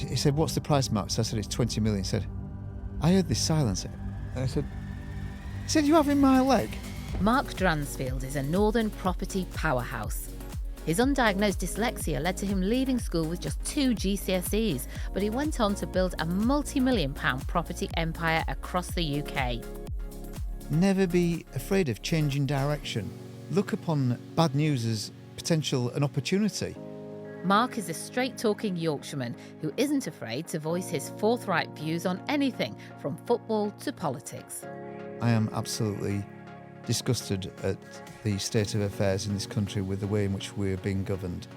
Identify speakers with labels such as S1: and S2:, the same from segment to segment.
S1: he said, what's the price, Mark? So I said, it's 20 million. He said, I heard this silence. And I said, you having my leg?
S2: Mark Dransfield is a northern property powerhouse. His undiagnosed dyslexia led to him leaving school with just 2 GCSEs, but he went on to build a multi-million-pound property empire across the UK.
S1: Never be afraid of changing direction. Look upon bad news as potential and opportunity.
S2: Mark is a straight-talking Yorkshireman who isn't afraid to voice his forthright views on anything from football to politics.
S1: I am absolutely disgusted at the state of affairs in this country with the way in which we're being governed.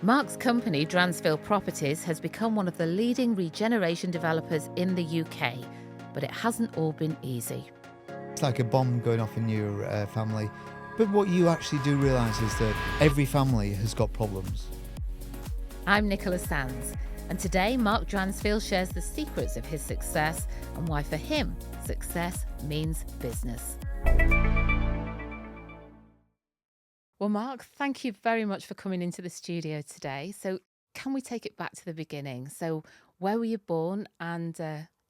S2: Mark's company, Dransfield Properties, has become one of the leading regeneration developers in the UK, but it hasn't all been easy.
S1: It's like a bomb going off in your family. But what you actually do realise is that every family has got problems.
S2: I'm Nicola Sands, and today Mark Dransfield shares the secrets of his success and why for him, success means business. Well, Mark, thank you very much for coming into the studio today. So can we take it back to the beginning? So where were you born and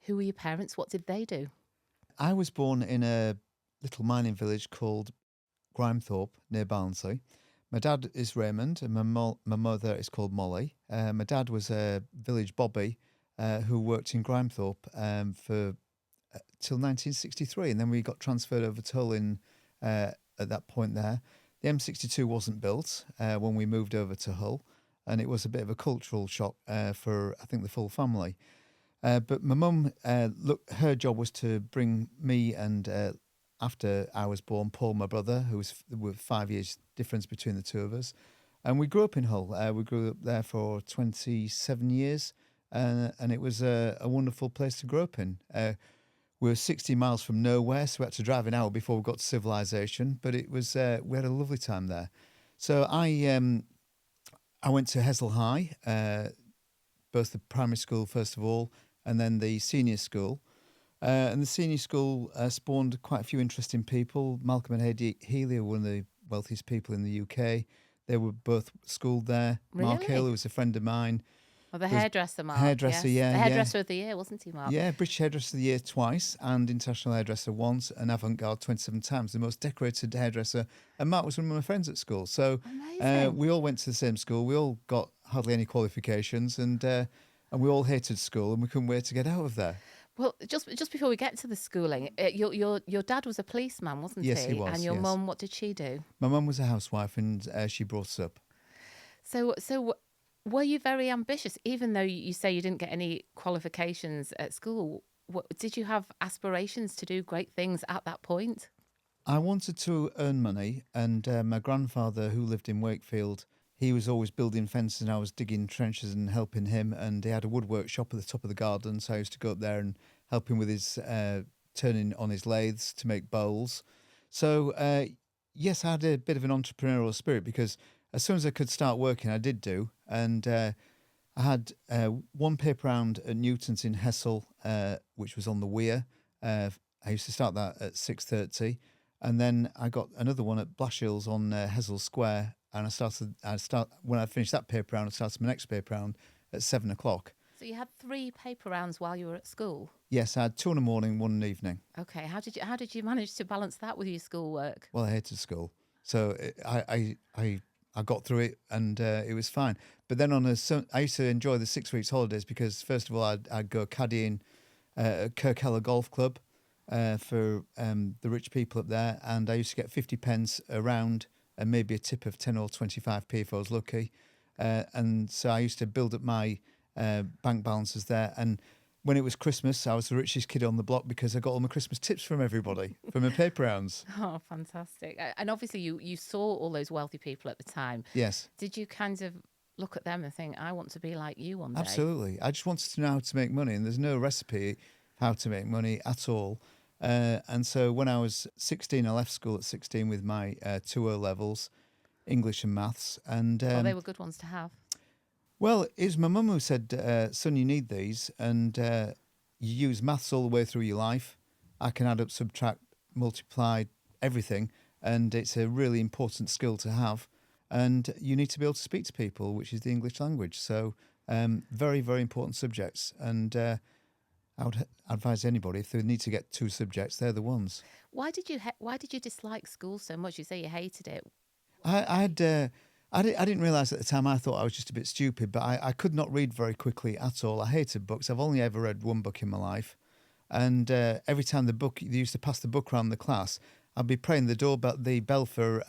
S2: who were your parents? What did they do?
S1: I was born in a little mining village called Grimethorpe near Barnsley. My dad is Raymond and my mother is called Molly. My dad was a village bobby who worked in Grimethorpe for till 1963, and then we got transferred over to Hull at that point there. The M62 wasn't built when we moved over to Hull, and it was a bit of a cultural shock for, I think, the full family. But my mum, her job was to bring me and, after I was born, Paul, my brother, who was with 5 years difference between the two of us. And we grew up in Hull. We grew up there for 27 years, and it was a wonderful place to grow up in. We were 60 miles from nowhere, so we had to drive an hour before we got to civilization. But it was we had a lovely time there. So I went to Hessel High, both the primary school first of all, and then the senior school. And the senior school spawned quite a few interesting people. Malcolm and Heidi Healy were one of the wealthiest people in the UK. They were both schooled there.
S2: Really?
S1: Mark Hill, who was a friend of mine.
S2: Well, the hairdresser, Mark.
S1: Hairdresser,
S2: yes.
S1: yeah.
S2: The hairdresser of the year, wasn't he, Mark?
S1: Yeah, British Hairdresser of the Year twice and International Hairdresser once and Avant-Garde 27 times, the most decorated hairdresser. And Mark was one of my friends at school. So we all went to the same school. We all got hardly any qualifications and we all hated school and we couldn't wait to get out of there.
S2: Well, just before we get to the schooling, your dad was a policeman, wasn't he?
S1: Yes, he was.
S2: And your
S1: yes.
S2: mum, what did she do?
S1: My mum was a housewife and she brought us up.
S2: So were you very ambitious, even though you say you didn't get any qualifications at school? Did you have aspirations to do great things at that point?
S1: I wanted to earn money, and my grandfather, who lived in Wakefield, he was always building fences and I was digging trenches and helping him, and he had a woodwork shop at the top of the garden, so I used to go up there and help him with his turning on his lathes to make bowls. So yes, I had a bit of an entrepreneurial spirit because as soon as I could start working, I did do. And I had one paper round at Newton's in Hessel, which was on the Weir. I used to start that at 6:30. And then I got another one at Blashills on Hessel Square. And when I finished that paper round, I started my next paper round at 7 o'clock.
S2: So you had 3 paper rounds while you were at school?
S1: Yes, I had 2 in the morning, 1 in the evening.
S2: Okay, how did you manage to balance that with your schoolwork?
S1: Well, I hated school. So I got through it and it was fine. But then I used to enjoy the 6 weeks holidays because first of all, I'd go caddying at Kirkella Golf Club for the rich people up there. And I used to get 50 pence a round and maybe a tip of 10 or 25p if I was lucky. And so I used to build up my bank balances there. And when it was Christmas, I was the richest kid on the block because I got all my Christmas tips from everybody, from my paper rounds.
S2: Oh, fantastic. And obviously you saw all those wealthy people at the time.
S1: Yes.
S2: Did you kind of look at them and think, I want to be like you one day?
S1: Absolutely. I just wanted to know how to make money, and there's no recipe how to make money at all. And so when I was 16, I left school at 16 with my 2 O-levels, English and maths. And
S2: they were good ones to have.
S1: Well, it was my mum who said, son, you need these, and you use maths all the way through your life. I can add up, subtract, multiply, everything, and it's a really important skill to have. And you need to be able to speak to people, which is the English language. So Very, very important subjects. And I would advise anybody, if they need to get 2 subjects, they're the ones.
S2: Why did you dislike school so much? You say you hated it.
S1: I didn't realise at the time, I thought I was just a bit stupid, but I could not read very quickly at all. I hated books. I've only ever read one book in my life. And every time they used to pass the book around the class, I'd be praying the bell for,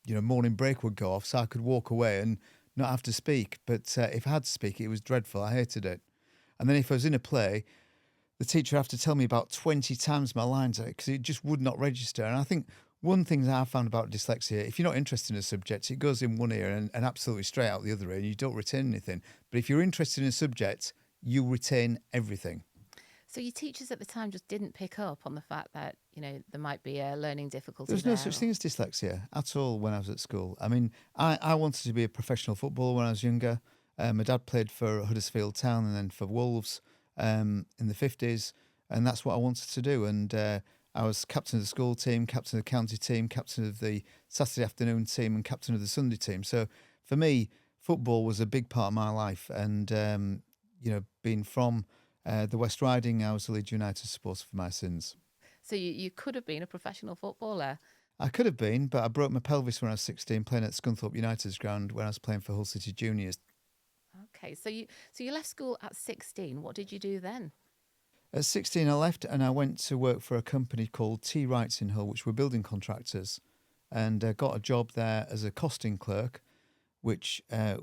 S1: morning break would go off so I could walk away and not have to speak. But if I had to speak, it was dreadful. I hated it. And then if I was in a play, the teacher would have to tell me about 20 times my lines because it just would not register. And I think one thing that I found about dyslexia, if you're not interested in a subject, it goes in one ear and absolutely straight out the other ear, and you don't retain anything. But if you're interested in a subject, you retain everything.
S2: So your teachers at the time just didn't pick up on the fact that, there might be a learning difficulty
S1: There was no such thing as dyslexia at all when I was at school. I mean, I wanted to be a professional footballer when I was younger. My dad played for Huddersfield Town and then for Wolves in the 50s, and that's what I wanted to do. And I was captain of the school team, captain of the county team, captain of the Saturday afternoon team, and captain of the Sunday team. So for me, football was a big part of my life. And, being from the West Riding, I was a Leeds United supporter for my sins.
S2: So you could have been a professional footballer.
S1: I could have been, but I broke my pelvis when I was 16 playing at Scunthorpe United's ground when I was playing for Hull City Juniors.
S2: Okay, so you left school at 16. What did you do then?
S1: At 16, I left and I went to work for a company called T Wrights in Hull, which were building contractors, and got a job there as a costing clerk, which I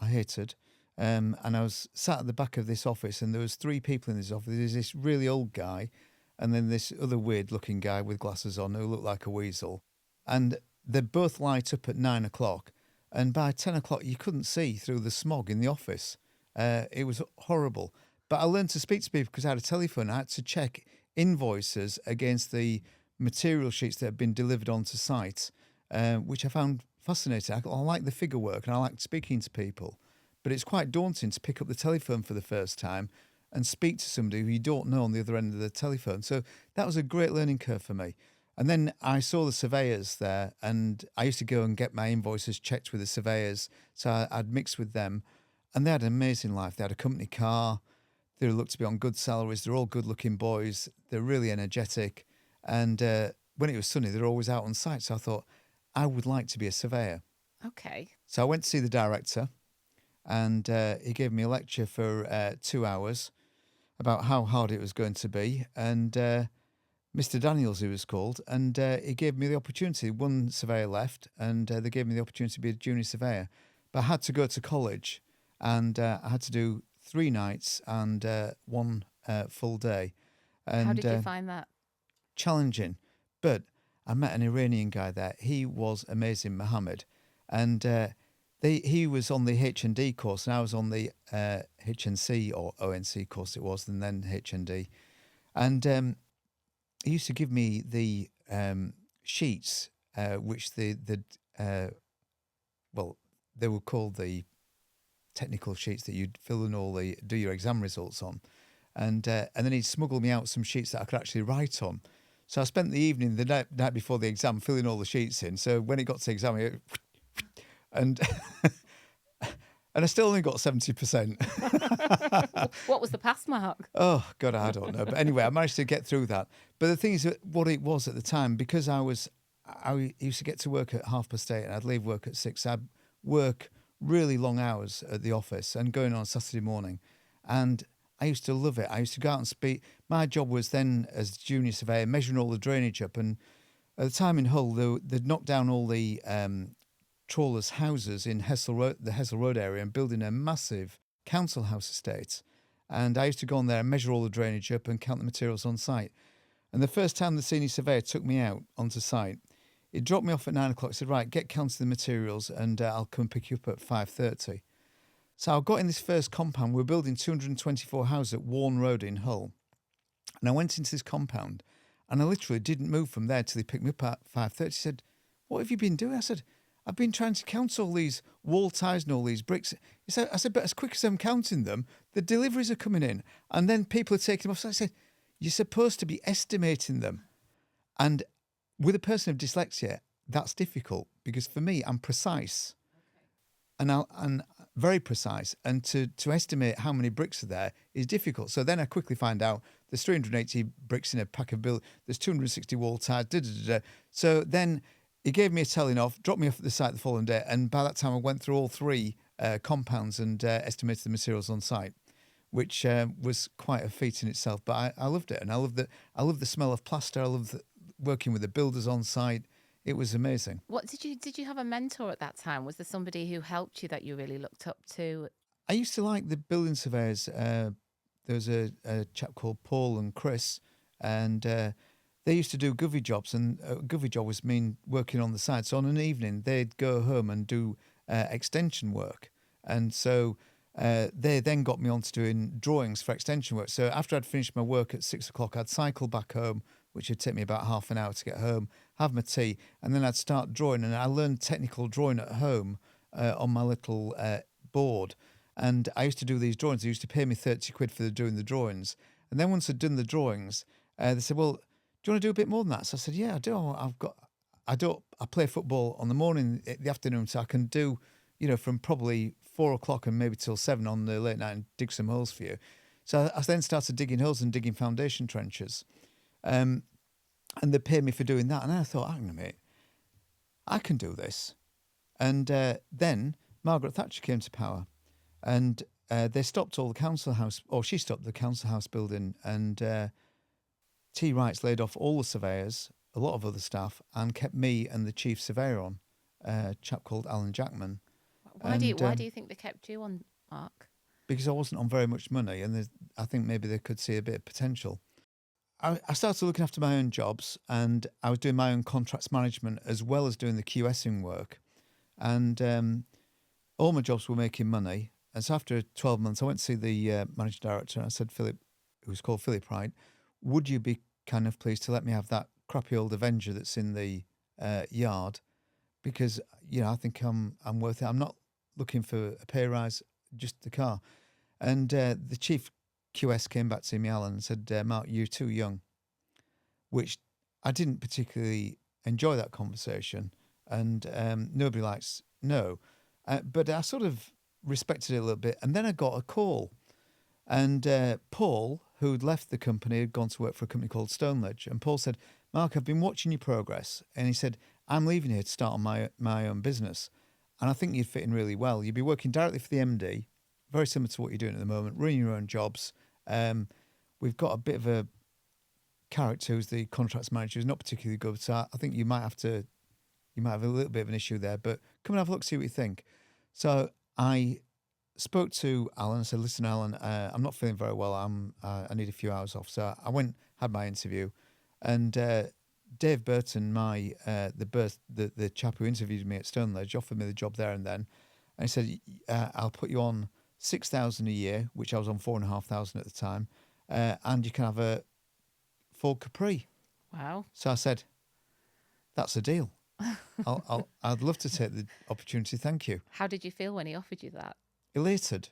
S1: hated. And I was sat at the back of this office, and there was 3 people in this office. There's this really old guy, and then this other weird-looking guy with glasses on who looked like a weasel. And they both light up at 9 o'clock, and by 10 o'clock you couldn't see through the smog in the office. It was horrible. But I learned to speak to people because I had a telephone. I had to check invoices against the material sheets that had been delivered onto site, which I found fascinating. I like the figure work and I liked speaking to people. But it's quite daunting to pick up the telephone for the first time and speak to somebody who you don't know on the other end of the telephone. So that was a great learning curve for me. And then I saw the surveyors there, and I used to go and get my invoices checked with the surveyors. So I'd mix with them, and they had an amazing life. They had a company car. They looked to be on good salaries. They're all good-looking boys. They're really energetic. And when it was sunny, they're always out on site. So I thought, I would like to be a surveyor.
S2: Okay.
S1: So I went to see the director, and he gave me a lecture for 2 hours about how hard it was going to be. And Mr. Daniels, he was called, and he gave me the opportunity. One surveyor left, and they gave me the opportunity to be a junior surveyor. But I had to go to college, and I had to do 3 nights and 1 full day. And,
S2: how did you find that?
S1: Challenging. But I met an Iranian guy there. He was amazing, Mohammed. And he was on the H&D course, and I was on the HNC or ONC course it was, and then H&D. And he used to give me the sheets, which they were called the technical sheets that you'd fill in do your exam results on. And then he'd smuggle me out some sheets that I could actually write on. So I spent the evening, the night before the exam, filling all the sheets in. So when it got to the exam, and I still only got 70%.
S2: What was the pass mark?
S1: Oh, God, I don't know. But anyway, I managed to get through that. But the thing is, what it was at the time, because I used to get to work at 8:30 and I'd leave work at 6. I'd work really long hours at the office and going on Saturday morning. And I used to love it. I used to go out and speak. My job was then, as junior surveyor, measuring all the drainage up. And at the time in Hull, they'd knocked down all the trawlers' houses in the Hessel Road area, and building a massive council house estate. And I used to go on there and measure all the drainage up and count the materials on site. And the first time the senior surveyor took me out onto site, he dropped me off at 9 o'clock, said, right, get counting the materials and I'll come pick you up at 5:30. So I got in this first compound. We were building 224 houses at Warne Road in Hull. And I went into this compound and I literally didn't move from there till he picked me up at 5:30. He said, what have you been doing? I said, I've been trying to count all these wall ties and all these bricks. I said, but as quick as I'm counting them, the deliveries are coming in. And then people are taking them off. So I said, you're supposed to be estimating them. And with a person of dyslexia, that's difficult because for me, I'm precise. And very precise, and to estimate how many bricks are there is difficult. So then I quickly find out there's 380 bricks in a pack of build. There's 260 wall ties. So then he gave me a telling off, dropped me off at the site the following day, and by that time I went through all three compounds and estimated the materials on site, which was quite a feat in itself. But I loved it, and I love the smell of plaster. I love working with the builders on site. It was amazing.
S2: What did you have a mentor at that time? Was there somebody who helped you that you really looked up to?
S1: I used to like the building surveyors. There was a chap called Paul and Chris, and they used to do govy jobs, and govy job was mean working on the side. So on an evening, they'd go home and do extension work, and so they then got me onto doing drawings for extension work. So after I'd finished my work at 6 o'clock, I'd cycle back home, which would take me about half an hour to get home, have my tea, and then I'd start drawing. And I learned technical drawing at home on my little board. And I used to do these drawings. They used to pay me 30 quid for doing the drawings. And then once I'd done the drawings, they said, well, do you want to do a bit more than that? So I said, yeah, I do. I play football on the morning, the afternoon, so I can do, from probably 4 o'clock and maybe till 7 on the late night and dig some holes for you. So I then started digging holes and digging foundation trenches. And they paid me for doing that. And I thought, hang on a minute, I can do this. And then Margaret Thatcher came to power, and they stopped all the council house, or she stopped the council house building, and T. Wrights laid off all the surveyors, a lot of other staff, and kept me and the chief surveyor on, a chap called Alan Jackman.
S2: Why do you think they kept you on, Mark?
S1: Because I wasn't on very much money, and I think maybe they could see a bit of potential. I started looking after my own jobs, and I was doing my own contracts management as well as doing the QSing work. And all my jobs were making money. And so after 12 months, I went to see the managing director, and I said, Philip, who was called Philip Wright, would you be kind of pleased to let me have that crappy old Avenger that's in the yard? Because, I think I'm worth it. I'm not looking for a pay rise, just the car. And the chief QS came back to me, Alan, and said, Mark, you're too young, which I didn't particularly enjoy that conversation. And nobody likes no. But I sort of respected it a little bit. And then I got a call. And Paul, who'd left the company, had gone to work for a company called Stoneleage. And Paul said, Mark, I've been watching your progress. And he said, I'm leaving here to start on my own business. And I think you'd fit in really well. You'd be working directly for the MD, very similar to what you're doing at the moment, running your own jobs. We've got a bit of a character who's the contracts manager who's not particularly good. So I think you might have a little bit of an issue there, but come and have a look, see what you think. So I spoke to Alan. I said, listen, Alan, I'm not feeling very well. I need a few hours off. So I went, had my interview, and Dave Burton, the chap who interviewed me at Stoneleage, offered me the job there and then. And he said, I'll put you on 6,000 a year, which I was on 4,500 at the time, and you can have a full Capri.
S2: Wow.
S1: So I said, that's a deal. I'd love to take the opportunity. Thank you.
S2: How did you feel when he offered you that?
S1: Elated.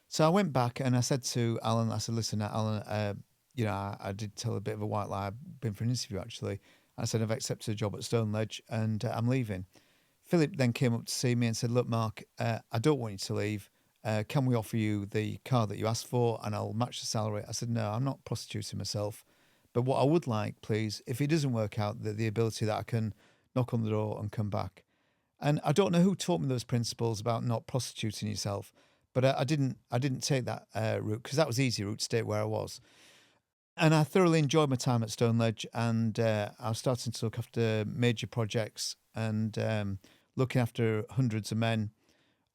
S1: So I went back and I said to Alan, I said, listen, Alan, I did tell a bit of a white lie. I've been for an interview, actually. I said, I've accepted a job at Stoneleage and I'm leaving. Philip then came up to see me and said, look, Mark, I don't want you to leave. Can we offer you the car that you asked for and I'll match the salary? I said, no, I'm not prostituting myself. But what I would like, please, if it doesn't work out, the ability that I can knock on the door and come back. And I don't know who taught me those principles about not prostituting yourself, but I didn't take that route because that was the easy route to stay where I was. And I thoroughly enjoyed my time at Stoneleage, and I was starting to look after major projects and looking after hundreds of men.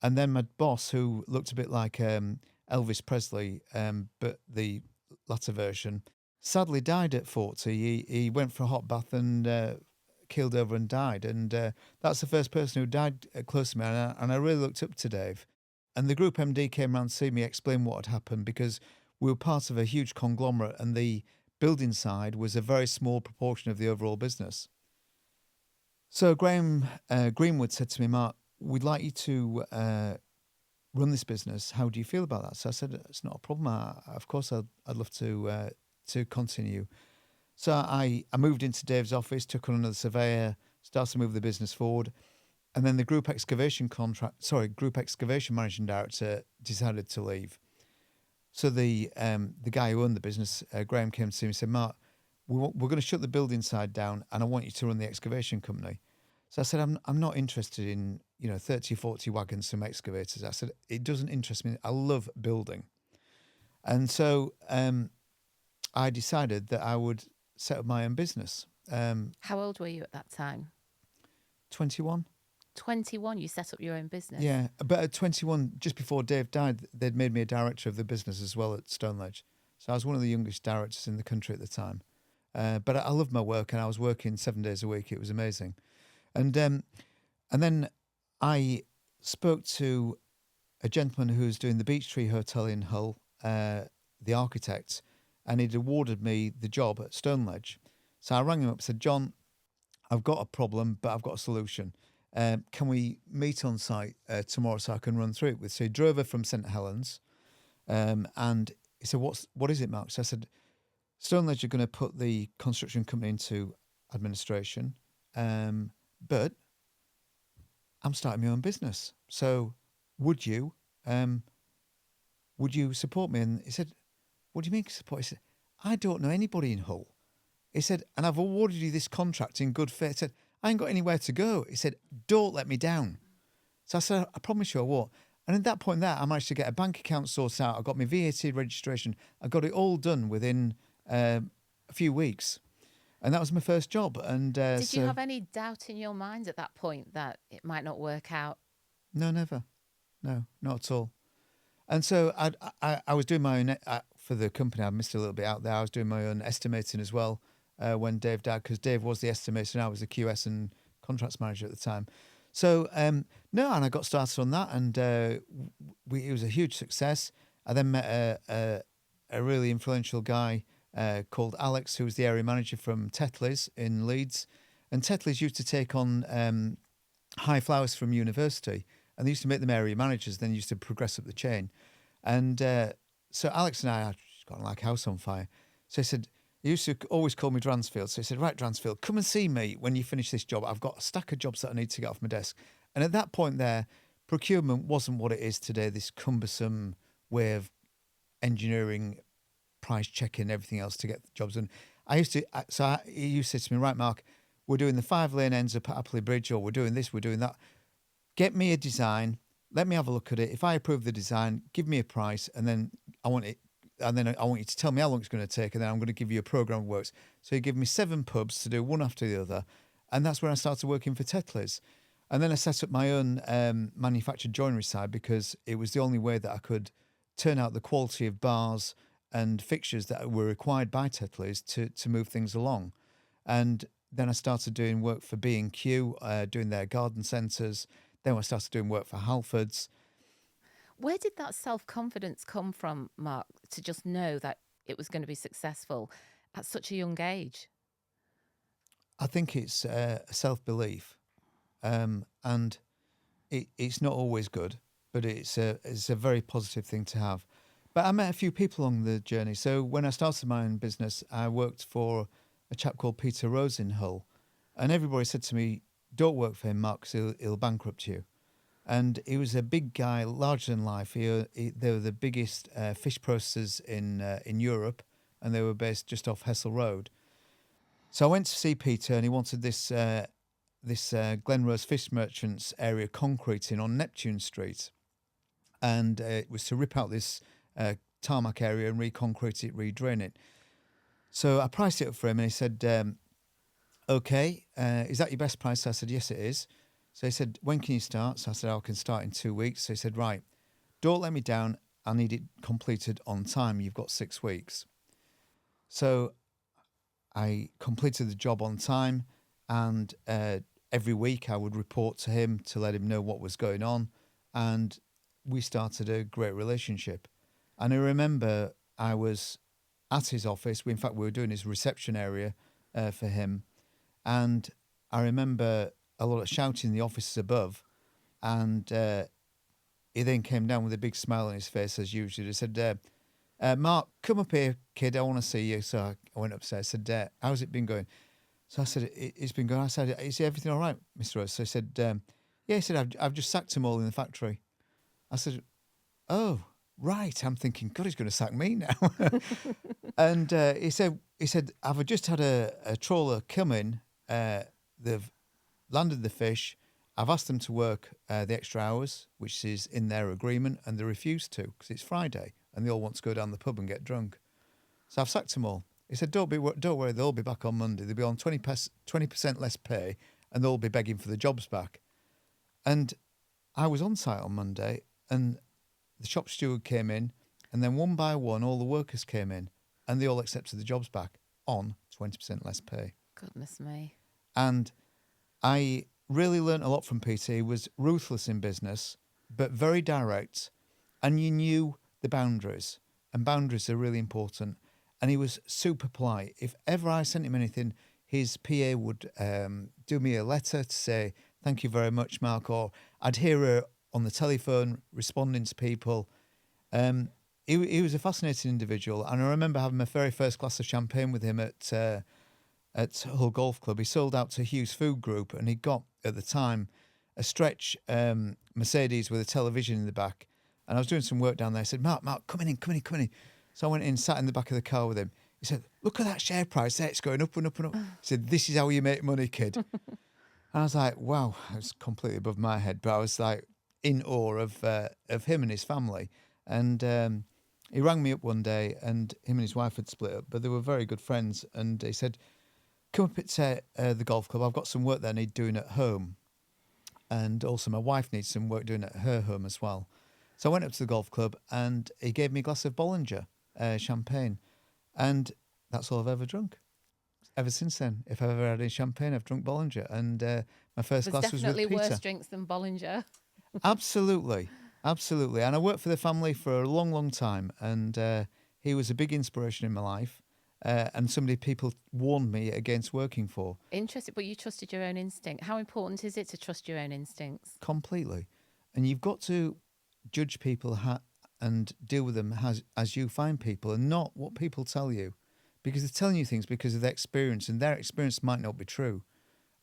S1: And then my boss, who looked a bit like Elvis Presley, but the latter version, sadly died at 40. He went for a hot bath and keeled over and died. And that's the first person who died close to me. And I really looked up to Dave. And the group MD came around to see me explain what had happened because we were part of a huge conglomerate and the building side was a very small proportion of the overall business. So Graham Greenwood said to me, Mark, we'd like you to run this business. How do you feel about that? So I said, it's not a problem. Of course, I'd love to continue. So I moved into Dave's office, took on another surveyor, started to move the business forward. And then the group excavation managing director decided to leave. So the guy who owned the business, Graham, came to me and said, Mark, we're going to shut the building side down and I want you to run the excavation company. So I said, I'm not interested in, 30 or 40 wagons, some excavators. I said, it doesn't interest me. I love building. And so I decided that I would set up my own business.
S2: How old were you at that time?
S1: 21.
S2: 21, you set up your own business?
S1: Yeah, but at 21, just before Dave died, they'd made me a director of the business as well at Stoneleigh. So I was one of the youngest directors in the country at the time. But I loved my work, and I was working 7 days a week. It was amazing. And then I spoke to a gentleman who was doing the Beech Tree Hotel in Hull, the architect, and he'd awarded me the job at Stoneleigh. So I rang him up and said, John, I've got a problem, but I've got a solution. Can we meet on site tomorrow so I can run through it with? So he drove her from St Helens, and he said, "What is it, Mark?" So I said, "Stoneleigh are going to put the construction company into administration, but I'm starting my own business. So would you support me?" And he said, "What do you mean support?" He said, "I don't know anybody in Hull." He said, "And I've awarded you this contract in good faith." He said, "I ain't got anywhere to go." He said, "Don't let me down." So I said, "I promise you I won't." And at that point I managed to get a bank account sorted out. I got my VAT registration. I got it all done within a few weeks. And that was my first job. And
S2: Did you have any doubt in your mind at that point that it might not work out?
S1: No, never. No, not at all. And so I was doing my own, for the company, I missed a little bit out there. I was doing my own estimating as well when Dave died, because Dave was the estimator and I was the QS and contracts manager at the time. So, no, and I got started on that, and it was a huge success. I then met a really influential guy called Alex, who was the area manager from Tetley's in Leeds. And Tetley's used to take on high flowers from university, and they used to make them area managers, then used to progress up the chain. And so Alex and I got like house on fire. So he used to always call me Dransfield. So he said, "Right, Dransfield, come and see me when you finish this job. I've got a stack of jobs that I need to get off my desk." And at that point there, procurement wasn't what it is today, this cumbersome way of engineering, price checking, everything else to get the jobs done. He used to say to me, "Right, Mark, we're doing the 5-lane ends up at Applehead Bridge, or we're doing this, we're doing that. Get me a design. Let me have a look at it. If I approve the design, give me a price, and then I want it. And then I want you to tell me how long it's going to take, and then I'm going to give you a program of works." So he gave me 7 pubs to do one after the other, and that's when I started working for Tetley's. And then I set up my own manufactured joinery side, because it was the only way that I could turn out the quality of bars and fixtures that were required by Tetley's to move things along. And then I started doing work for B&Q, doing their garden centres. Then I started doing work for Halfords.
S2: Where did that self-confidence come from, Mark, to just know that it was going to be successful at such a young age?
S1: I think it's self-belief, and it's not always good, but it's a very positive thing to have. But I met a few people along the journey. So when I started my own business, I worked for a chap called Peter Rose in Hull, and everybody said to me, "Don't work for him, Mark, 'cause he'll bankrupt you." And he was a big guy, larger than life. They were the biggest fish processors in Europe, and they were based just off Hessel Road. So I went to see Peter, and he wanted this Glenrose Fish Merchants area concreting on Neptune Street, and it was to rip out this tarmac area and reconcrete it, redrain it. So I priced it up for him, and he said, "Okay, is that your best price?" So I said, "Yes, it is." So he said, "When can you start?" So I said, "I can start in 2 weeks." So he said, "Right, don't let me down. I need it completed on time. You've got 6 weeks." So I completed the job on time, and every week I would report to him to let him know what was going on, and we started a great relationship. And I remember I was at his office. In fact, we were doing his reception area for him, and I remember a lot of shouting in the offices above, and he then came down with a big smile on his face as usual. He said, "Mark, come up here, kid, I want to see you." So I went upstairs. I said, "How's it been going?" So I said, "It's been going." I said, "Is everything all right, Mr. Rose?" So he said, Yeah, he said, I've just sacked them all in the factory. I said, oh, right. I'm thinking, God, he's going to sack me now. And he said, I've just had a trawler come in. They've landed the fish. I've asked them to work the extra hours, which is in their agreement, and they refused to because it's Friday and they all want to go down the pub and get drunk. So I've sacked them all. He said, don't worry, they'll all be back on Monday. They'll be on 20% less pay and they'll all be begging for the jobs back. And I was on site on Monday and the shop steward came in, and then one by one all the workers came in and they all accepted the jobs back on 20% less pay.
S2: Goodness me.
S1: And I really learnt a lot from Peter. He was ruthless in business, but very direct, and you knew the boundaries, and boundaries are really important. And he was super polite. If ever I sent him anything, his PA would do me a letter to say, thank you very much, Mark, or I'd hear her on the telephone responding to people. He was a fascinating individual, and I remember having my very first glass of champagne with him at Hull Golf Club. He sold out to Hughes Food Group, and he got, at the time, a stretch Mercedes with a television in the back. And I was doing some work down there. I said, Mark, come in. So I went in, sat in the back of the car with him. He said, look at that share price there. It's going up and up and up. He said, this is how you make money, kid. And I was like, wow, it was completely above my head. But I was like in awe of him and his family. And he rang me up one day, and him and his wife had split up, but they were very good friends. And he said, come up at the golf club. I've got some work that I need doing at home. And also my wife needs some work doing at her home as well. So I went up to the golf club and he gave me a glass of Bollinger champagne. And that's all I've ever drunk. Ever since then, if I've ever had any champagne, I've drunk Bollinger. And my first glass was with Peter.
S2: Definitely worse drinks than Bollinger.
S1: Absolutely. And I worked for the family for a long, long time. And he was a big inspiration in my life. And people warned me against working for.
S2: Interesting, but you trusted your own instinct. How important is it to trust your own instincts?
S1: Completely. And you've got to judge people and deal with them as you find people, and not what people tell you, because they're telling you things because of their experience, and their experience might not be true.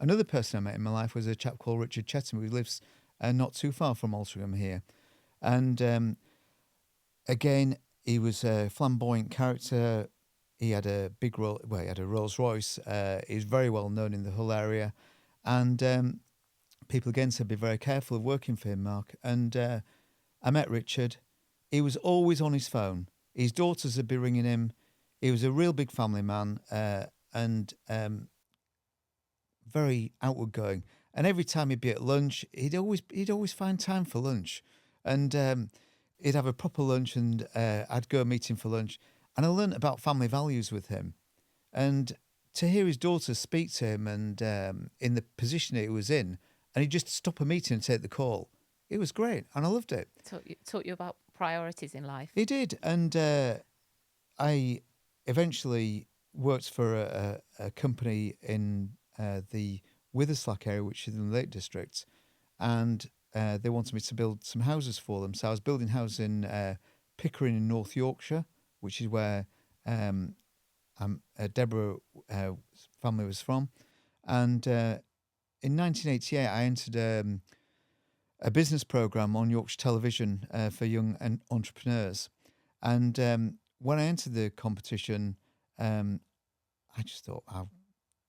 S1: Another person I met in my life was a chap called Richard Chetham, who lives not too far from Altrincham here. And again, he was a flamboyant character. He had a big he had a Rolls Royce. He was very well known in the Hull area. And people again said, be very careful of working for him, Mark. And I met Richard. He was always on his phone. His daughters would be ringing him. He was a real big family man and very outward going. And every time he'd be at lunch, he'd always find time for lunch. And he'd have a proper lunch, and I'd go meet him for lunch. And I learnt about family values with him. And to hear his daughter speak to him and in the position he was in, and he'd just stop a meeting and take the call, it was great. And I loved it.
S2: Taught you about priorities in life.
S1: He did. And I eventually worked for a company in the Witherslack area, which is in the Lake District. And they wanted me to build some houses for them. So I was building houses in Pickering in North Yorkshire, which is where Deborah's family was from. And in 1988, I entered a business programme on Yorkshire Television for young entrepreneurs. And when I entered the competition, I just thought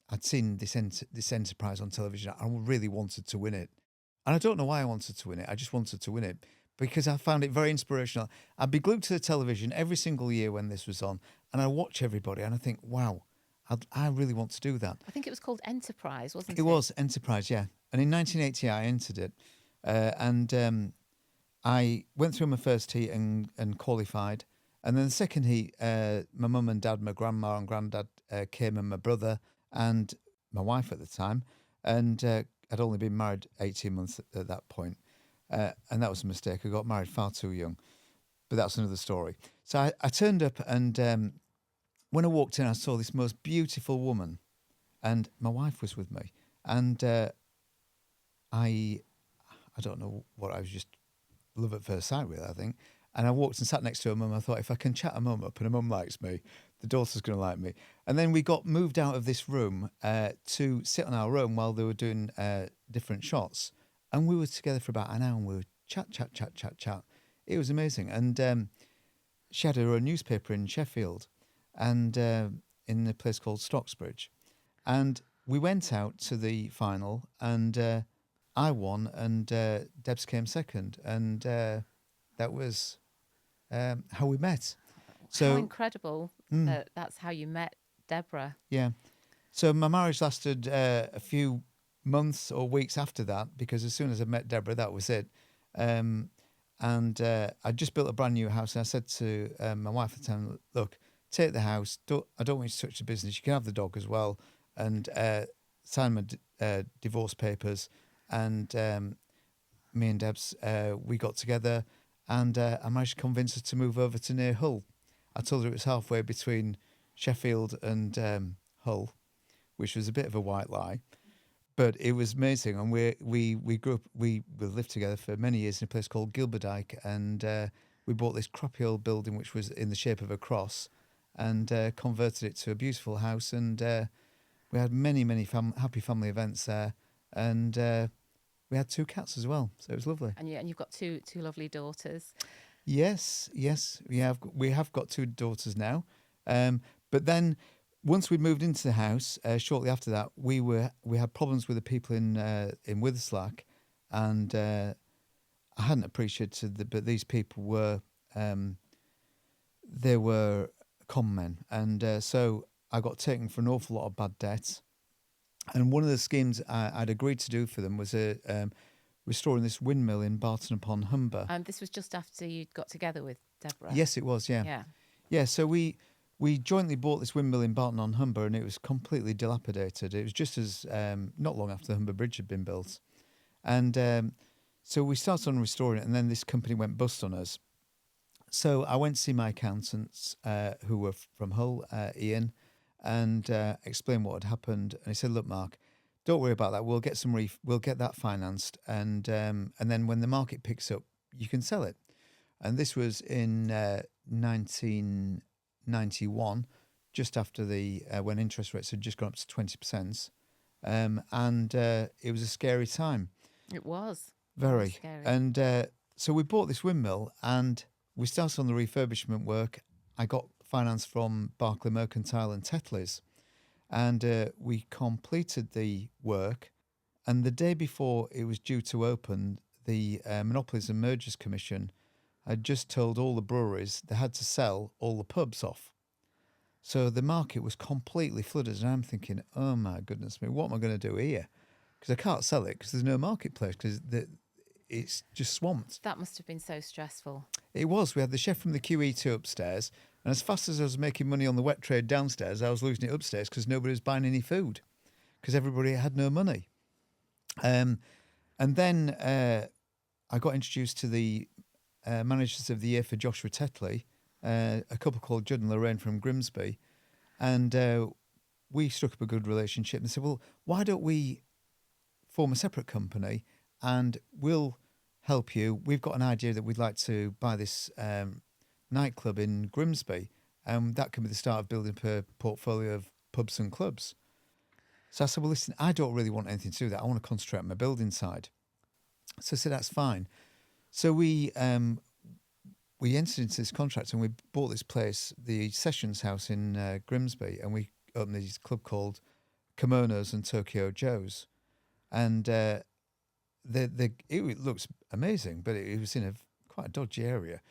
S1: I'd seen this enterprise on television. I really wanted to win it. And I don't know why I wanted to win it. I just wanted to win it because I found it very inspirational. I'd be glued to the television every single year when this was on, and I watch everybody and I think, wow, I really want to do that.
S2: I think it was called Enterprise, wasn't it?
S1: It was Enterprise, yeah. And in 1980, I entered it. And I went through my first heat and qualified. And then the second heat, my mum and dad, my grandma and granddad came, and my brother and my wife at the time. And I'd only been married 18 months at that point. And that was a mistake. I got married far too young. But that's another story. So I turned up, and when I walked in, I saw this most beautiful woman. And my wife was with me. And I don't know what, I was just love at first sight, really, I think. And I walked and sat next to her mum. I thought, if I can chat a mum up and a mum likes me, the daughter's going to like me. And then we got moved out of this room to sit on our own while they were doing different shots. And we were together for about an hour and we were chat. It was amazing. And she had her own newspaper in Sheffield and in a place called Stocksbridge. And we went out to the final and I won and Debs came second. And that was how we met. So
S2: how incredible that that's how you met Deborah.
S1: Yeah. So my marriage lasted a few months or weeks after that because as soon as I met Deborah, that was it. And I just built a brand new house and I said to my wife at the time, look, take the house. I don't want you to touch the business. You can have the dog as well. And sign my divorce papers. And me and Debs, we got together and I managed to convince her to move over to near Hull. I told her it was halfway between Sheffield and Hull, which was a bit of a white lie, but it was amazing. And we grew up, we lived together for many years in a place called Gilberdyke, and we bought this crappy old building which was in the shape of a cross, and converted it to a beautiful house. And we had many happy family events there, and we had 2 cats as well, so it was lovely.
S2: And you've got two lovely daughters.
S1: Yes, we have got 2 daughters now. But then once we moved into the house, shortly after that, we had problems with the people in Witherslack, and I hadn't appreciated but these people were they were con men, and so I got taken for an awful lot of bad debts. And one of the schemes I'd agreed to do for them was restoring this windmill in Barton upon Humber.
S2: And this was just after you'd got together with Deborah.
S1: Yes, it was. Yeah. So we jointly bought this windmill in Barton on Humber, and it was completely dilapidated. It was just as not long after the Humber Bridge had been built, and so we started on restoring it, and then this company went bust on us. So I went to see my accountants, who were from Hull, Ian, and explained what had happened. And he said, "Look, Mark, don't worry about that. We'll get we'll get that financed, and then when the market picks up, you can sell it." And this was in 1991, just after when interest rates had just gone up to 20%, and it was a scary time.
S2: It was
S1: very
S2: scary.
S1: And so we bought this windmill, and we started on the refurbishment work. I got finance from Barclay Mercantile and Tetley's, and we completed the work. And the day before it was due to open, the Monopolies and Mergers Commission had just told all the breweries they had to sell all the pubs off. So the market was completely flooded, and I'm thinking, oh my goodness me, what am I going to do here? Because I can't sell it because there's no marketplace, because it's just swamped.
S2: That must have been so stressful.
S1: It was. We had the chef from the QE2 upstairs, and as fast as I was making money on the wet trade downstairs, I was losing it upstairs because nobody was buying any food because everybody had no money. And then I got introduced to the managers of the year for Joshua Tetley, a couple called Judd and Lorraine from Grimsby, and we struck up a good relationship and said, well, why don't we form a separate company and we'll help you. We've got an idea that we'd like to buy this nightclub in Grimsby, and that can be the start of building a portfolio of pubs and clubs. So I said, well, listen, I don't really want anything to do with that. I want to concentrate on my building side. So I said, that's fine. So we entered into this contract, and we bought this place, the Sessions House in Grimsby, and we opened this club called Kimonos and Tokyo Joe's. And it looks amazing, but it was in quite a dodgy area.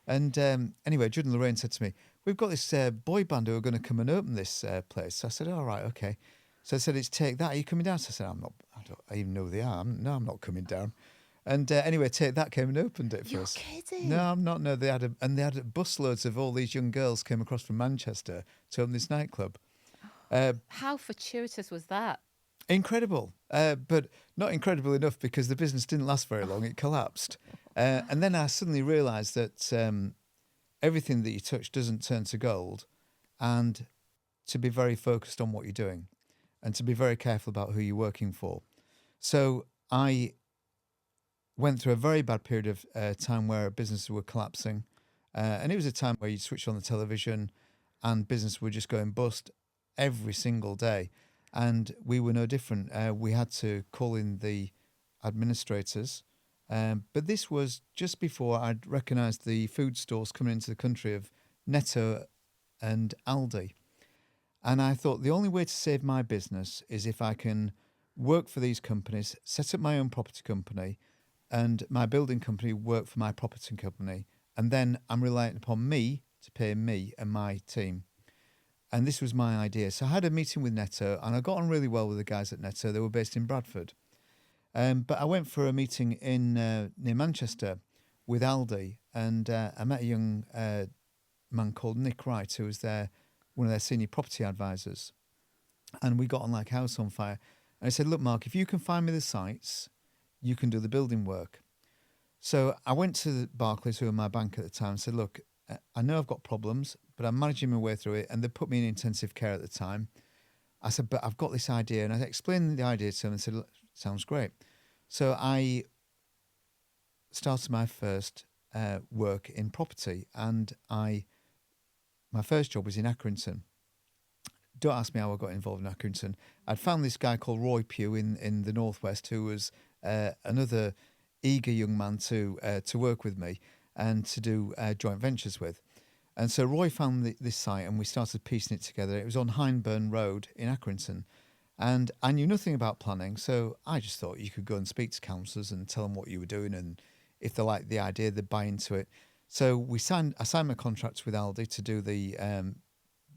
S1: And anyway, Judd and Lorraine said to me, we've got this boy band who are going to come and open this place. So I said, all right, okay. So I said, it's Take That. Are you coming down? So I said, I don't even know who they are. I'm not coming down. And anyway, Take That came and opened it for us.
S2: You're kidding?
S1: No, I'm not. No, they had busloads of all these young girls came across from Manchester to open this nightclub.
S2: How fortuitous was that?
S1: Incredible, but not incredible enough because the business didn't last very long. It collapsed. And then I suddenly realised that everything that you touch doesn't turn to gold, and to be very focused on what you're doing and to be very careful about who you're working for. So I went through a very bad period of time where businesses were collapsing. And it was a time where you'd switch on the television and business were just going bust every single day. And we were no different. We had to call in the administrators. But this was just before I'd recognised the food stores coming into the country of Netto and Aldi. And I thought the only way to save my business is if I can work for these companies, set up my own property company, and my building company work for my property company. And then I'm reliant upon me to pay me and my team. And this was my idea. So I had a meeting with Netto, and I got on really well with the guys at Netto. They were based in Bradford. But I went for a meeting in near Manchester with Aldi, and I met a young man called Nick Wright, who was one of their senior property advisors. And we got on like house on fire. And I said, look, Mark, if you can find me the sites, you can do the building work. So I went to Barclays, who were my bank at the time, and said, look, I know I've got problems, but I'm managing my way through it. And they put me in intensive care at the time. I said, but I've got this idea. And I explained the idea to them and said, look, sounds great. So I started my first work in property, and my first job was in Accrington. Don't ask me how I got involved in Accrington. I'd found this guy called Roy Pugh in the Northwest, who was another eager young man to work with me and to do joint ventures with. And so Roy found this site, and we started piecing it together. It was on Hyndburn Road in Accrington. And I knew nothing about planning, so I just thought you could go and speak to councillors and tell them what you were doing, and if they liked the idea, they'd buy into it. So I signed my contract with Aldi to do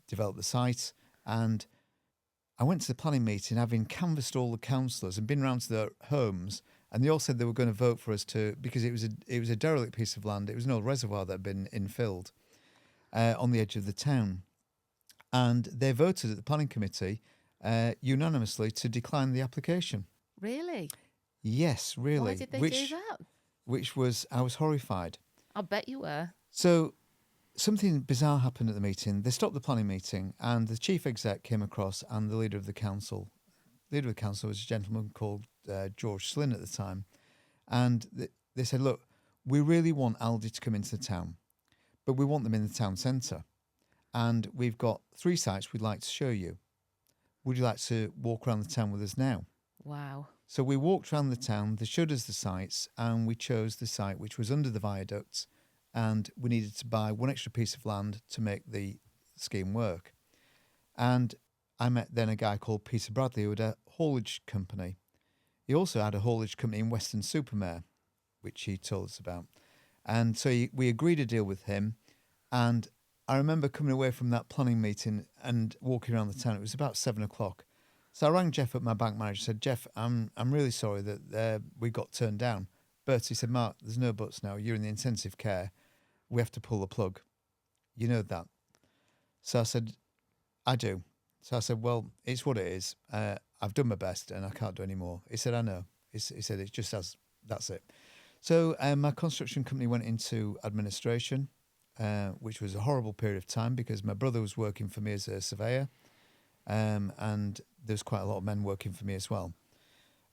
S1: develop the site, and I went to the planning meeting, having canvassed all the councillors and been around to their homes, and they all said they were going to vote for us because it was a derelict piece of land. It was an old reservoir that had been infilled on the edge of the town, and they voted at the planning committee unanimously to decline the application.
S2: Really?
S1: Yes, really.
S2: Why did they do that?
S1: I was horrified.
S2: I'll bet you were.
S1: So something bizarre happened at the meeting. They stopped the planning meeting, and the chief exec came across, and the leader of the council. The leader of the council was a gentleman called George Slynn at the time. And they said, look, we really want Aldi to come into the town, but we want them in the town centre. And we've got 3 sites we'd like to show you. Would you like to walk around the town with us now?
S2: Wow.
S1: So we walked around the town, they showed us the sites, and we chose the site which was under the viaduct, and we needed to buy 1 extra piece of land to make the scheme work. And I met then a guy called Peter Bradley, who had a haulage company. He also had a haulage company in Weston-super-Mare, which he told us about. And so we agreed a deal with him, and I remember coming away from that planning meeting and walking around the town. It was about 7 o'clock. So I rang Jeff up, my bank manager, said, Jeff, I'm really sorry that we got turned down. But he said, Mark, there's no buts now. You're in the intensive care. We have to pull the plug. You know that. So I said, I do. So I said, well, it's what it is. I've done my best and I can't do any more. He said, I know. He said, it's just that's it. So my construction company went into administration, which was a horrible period of time because my brother was working for me as a surveyor. And there's quite a lot of men working for me as well.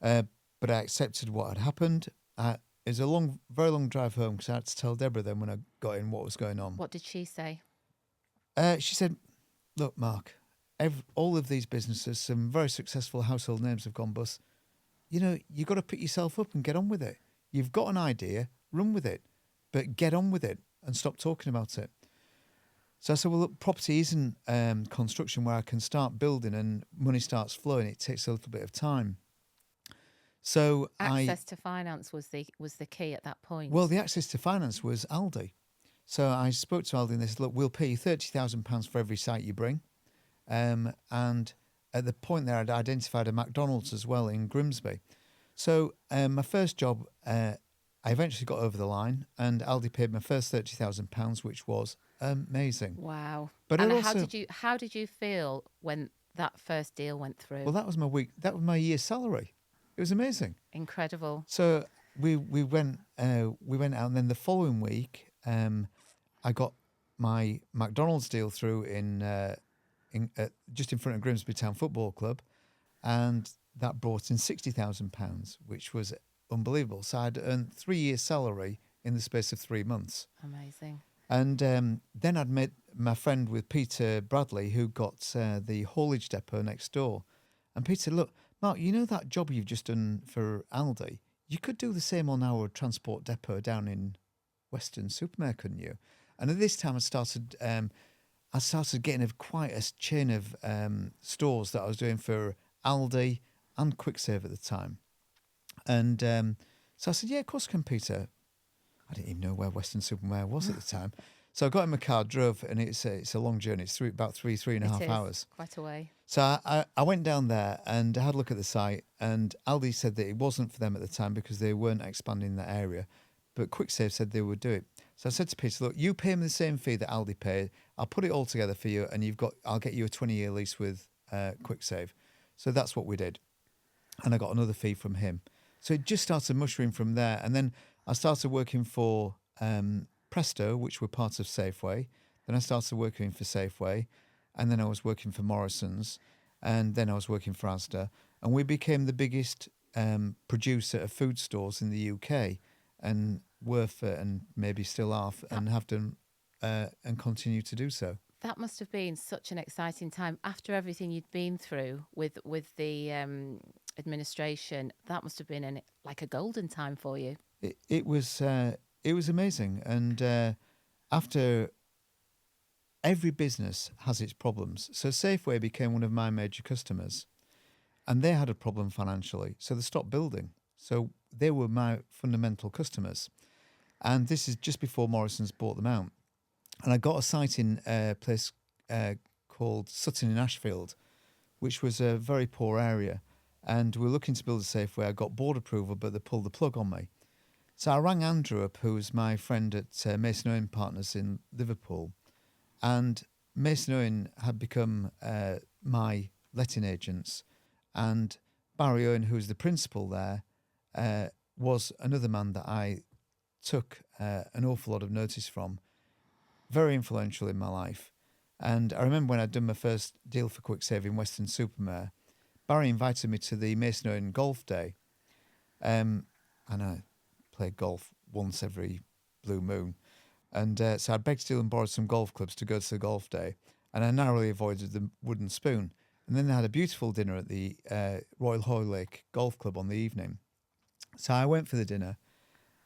S1: But I accepted what had happened. It was a very long drive home because I had to tell Deborah then when I got in what was going on.
S2: What did she say?
S1: She said, look, Mark, all of these businesses, some very successful household names have gone bust. You know, you've got to pick yourself up and get on with it. You've got an idea, run with it, but get on with it and stop talking about it. So I said, well, look, property isn't construction where I can start building and money starts flowing. It takes a little bit of time. So
S2: access to finance was the key at that point.
S1: Well, the access to finance was Aldi. So I spoke to Aldi and they said, look, we'll pay you £30,000 for every site you bring. And at the point there, I'd identified a McDonald's as well in Grimsby. So my first job, I eventually got over the line, and Aldi paid my first £30,000, which was amazing.
S2: Wow!
S1: But
S2: and
S1: also,
S2: how did you feel when that first deal went through?
S1: Well, that was my year's salary. It was amazing.
S2: Incredible.
S1: So we went out, and then the following week, I got my McDonald's deal through just in front of Grimsby Town Football Club, and that brought in £60,000, which was unbelievable. So I'd earned 3 years' salary in the space of 3 months.
S2: Amazing.
S1: And then I'd met my friend with Peter Bradley, who got the haulage depot next door. And Peter said, look, Mark, you know that job you've just done for Aldi? you could do the same on our transport depot down in Western Supermare, couldn't you? And at this time, I started getting quite a chain of stores that I was doing for Aldi and Quicksave at the time. And so I said, yeah, of course I can, Peter. I didn't even know where Western Supermare was at the time. So I got in my car, drove, and it's a long journey. It's about three and a half hours.
S2: Quite a way.
S1: So I went down there and I had a look at the site, and Aldi said that it wasn't for them at the time because they weren't expanding that area. But Quicksave said they would do it. So I said to Peter, look, you pay me the same fee that Aldi paid. I'll put it all together for you, and I'll get you a 20-year lease with Quicksave. So that's what we did. And I got another fee from him. So it just started mushrooming from there. And then I started working for Presto, which were part of Safeway. Then I started working for Safeway. And then I was working for Morrison's. And then I was working for Asda. And we became the biggest producer of food stores in the UK. And were for, and maybe still are, and have done and continue to do so.
S2: That must have been such an exciting time after everything you'd been through with the administration. That must have been like a golden time for you.
S1: It was amazing, and after every business has its problems. So Safeway became one of my major customers, and they had a problem financially, so they stopped building. So they were my fundamental customers, and this is just before Morrison's bought them out. And I got a site in a place called Sutton in Ashfield, which was a very poor area. And we were looking to build a Safeway. I got board approval, but they pulled the plug on me. So I rang Andrew up, who was my friend at Mason Owen Partners in Liverpool. And Mason Owen had become my letting agents. And Barry Owen, who was the principal there, was another man that I took an awful lot of notice from. Very influential in my life. And I remember when I'd done my first deal for Quicksave in Western Supermare, Barry invited me to the Mason Owen Golf Day. And I played golf once every blue moon. And so I begged, steal and borrowed some golf clubs to go to the golf day. And I narrowly avoided the wooden spoon. And then they had a beautiful dinner at the Royal Hoylake Golf Club on the evening. So I went for the dinner.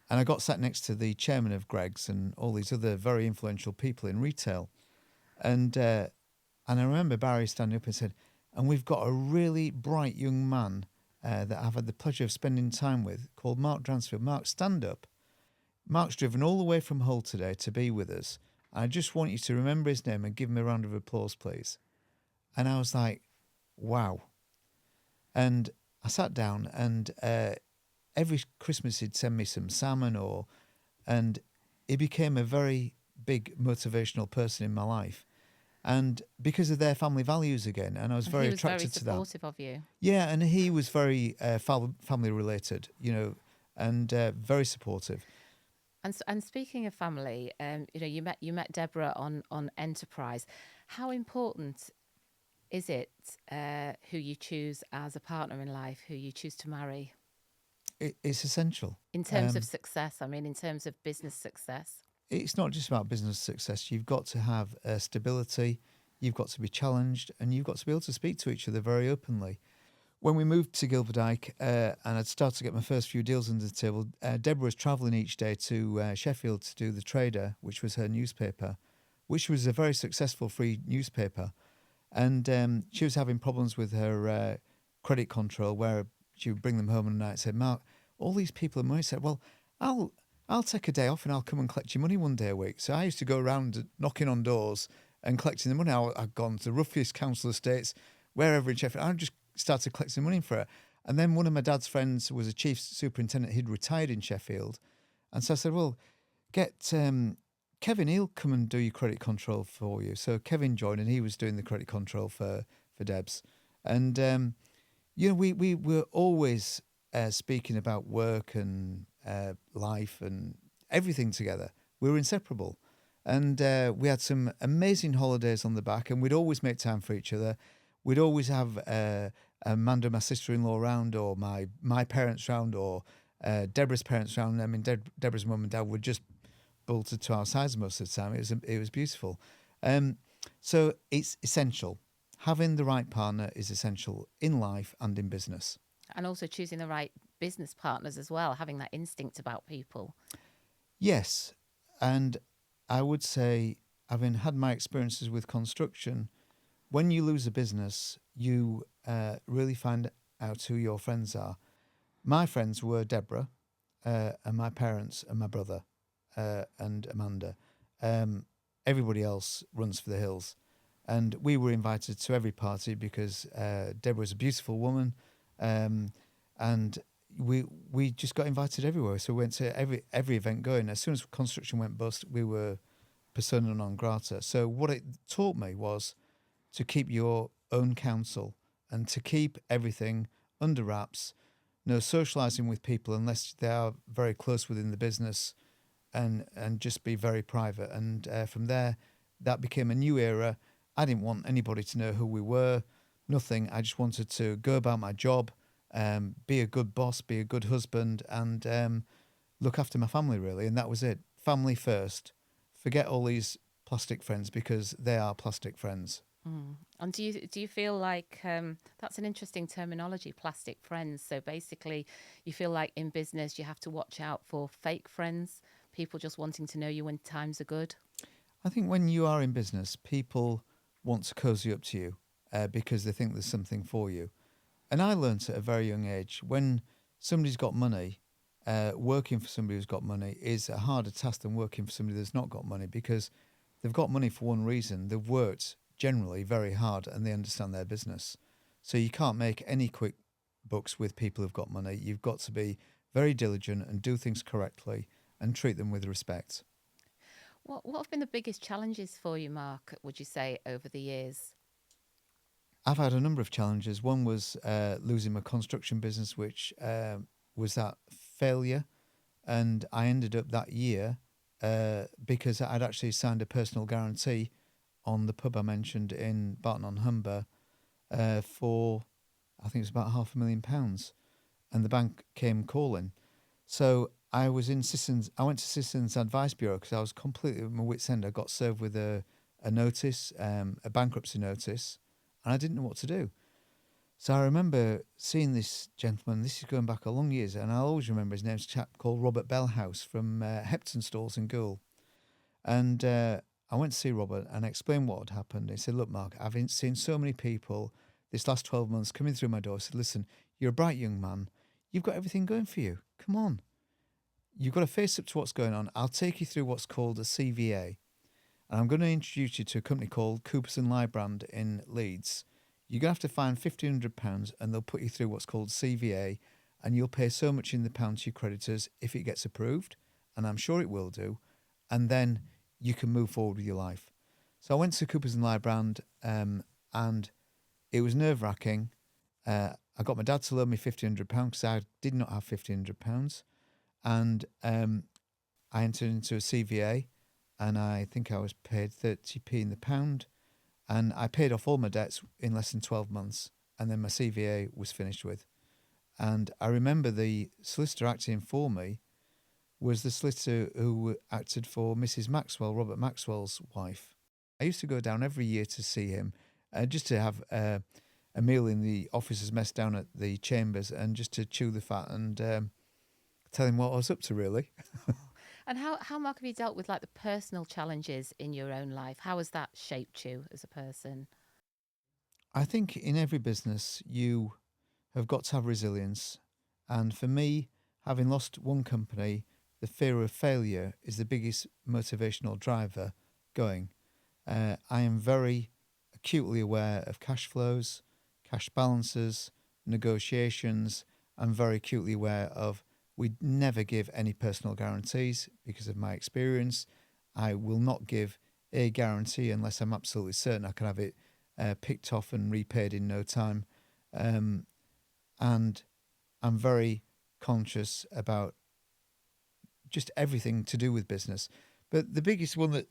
S1: And I got sat next to the chairman of Greggs and all these other very influential people in retail. And I remember Barry standing up and said, and we've got a really bright young man that I've had the pleasure of spending time with called Mark Dransfield. Mark, stand up. Mark's driven all the way from Hull today to be with us. I just want you to remember his name and give him a round of applause, please. And I was like, wow. And I sat down and every Christmas he'd send me some salmon and he became a very big motivational person in my life. And because of their family values again, and I was very attracted to that.
S2: He was very supportive of you.
S1: Yeah, and he was very family related, and very supportive.
S2: And speaking of family, you met Deborah on Enterprise. How important is it who you choose as a partner in life, who you choose to marry?
S1: It's essential.
S2: In terms of success, in terms of business success.
S1: It's not just about business success. You've got to have stability, you've got to be challenged, and you've got to be able to speak to each other very openly. When we moved to Gilberdike and I'd started to get my first few deals under the table, Deborah was travelling each day to Sheffield to do The Trader, which was her newspaper, which was a very successful free newspaper. And she was having problems with her credit control, where she would bring them home at night and say, Mark, all these people are money. I said, well, I'll take a day off and I'll come and collect your money one day a week. So I used to go around knocking on doors and collecting the money. I'd gone to the roughest council estates, wherever in Sheffield. I just started collecting money for her. And then one of my dad's friends was a chief superintendent. He'd retired in Sheffield. And so I said, well, get Kevin, he'll come and do your credit control for you. So Kevin joined and he was doing the credit control for Debs. And, we were always speaking about work and life and everything together. We were inseparable. And we had some amazing holidays on the back, and we'd always make time for each other. We'd always have Amanda, my sister-in-law, round, or my parents round, or Deborah's parents round. Deborah's mum and dad were just bolted to our sides most of the time. It was beautiful. So it's essential. Having the right partner is essential in life and in business.
S2: And also choosing the right business partners as well, having that instinct about people.
S1: Yes, and I would say, having had my experiences with construction, when you lose a business, you really find out who your friends are. My friends were Deborah, and my parents, and my brother, and Amanda. Everybody else runs for the hills. And we were invited to every party because Deborah was a beautiful woman, and we just got invited everywhere. So we went to every event going. As soon as construction went bust, we were persona non grata. So what it taught me was to keep your own counsel and to keep everything under wraps. No socializing with people unless they are very close within the business, and just be very private. And from there, that became a new era. I didn't want anybody to know who we were, nothing. I just wanted to go about my job, be a good boss, be a good husband, and look after my family, really. And that was it. Family first. Forget all these plastic friends, because they are plastic friends.
S2: And do you feel like that's an interesting terminology, plastic friends? So basically, you feel like in business you have to watch out for fake friends, people just wanting to know you when times are good.
S1: I think when you are in business, people want to cozy up to you because they think there's something for you. And I learnt at a very young age, when somebody's got money, working for somebody who's got money is a harder task than working for somebody that's not got money, because they've got money for one reason. They've worked generally very hard and they understand their business. So you can't make any quick bucks with people who've got money. You've got to be very diligent and do things correctly and treat them with respect.
S2: What have been the biggest challenges for you, Mark, would you say, over the years?
S1: I've had a number of challenges. One was losing my construction business, which was that failure. And I ended up that year because I'd actually signed a personal guarantee on the pub I mentioned in Barton-on-Humber for, I think it was about £500,000. And the bank came calling. So I was in Sissons. I went to Sissons Advice Bureau because I was completely at my wit's end. I got served with a notice, a bankruptcy notice, and I didn't know what to do. So I remember seeing this gentleman. This is going back a long years, and I'll always remember his name's a chap called Robert Bellhouse from Hepton Stalls in Goole. And I went to see Robert and explained what had happened. He said, "Look, Mark, I've seen so many people this last 12 months coming through my door." I said, "Listen, you're a bright young man. You've got everything going for you. Come on. You've got to face up to what's going on. I'll take you through what's called a CVA. And I'm going to introduce you to a company called Coopers and Lybrand in Leeds. You're going to have to find £1,500 and they'll put you through what's called CVA, and you'll pay so much in the pound to your creditors if it gets approved, and I'm sure it will do, and then you can move forward with your life." So I went to Coopers and Lybrand, and it was nerve-wracking. I got my dad to loan me £1,500 because I did not have £1,500, and I entered into a CVA, and I think I was paid 30p in the pound, and I paid off all my debts in less than 12 months, and then my CVA was finished with. And I remember the solicitor acting for me was the solicitor who acted for Mrs. Maxwell, Robert Maxwell's wife. I used to go down every year to see him, just to have a meal in the officers' mess down at the chambers, and just to chew the fat and tell him what I was up to, really.
S2: And how, Mark, have you dealt with like the personal challenges in your own life? How has that shaped you as a person?
S1: I think in every business you have got to have resilience. And for me, having lost one company, the fear of failure is the biggest motivational driver going. I am very acutely aware of cash flows, cash balances, negotiations. I'm very acutely aware of we never give any personal guarantees because of my experience. I will not give a guarantee unless I'm absolutely certain I can have it picked off and repaid in no time. And I'm very conscious about just everything to do with business. But the biggest one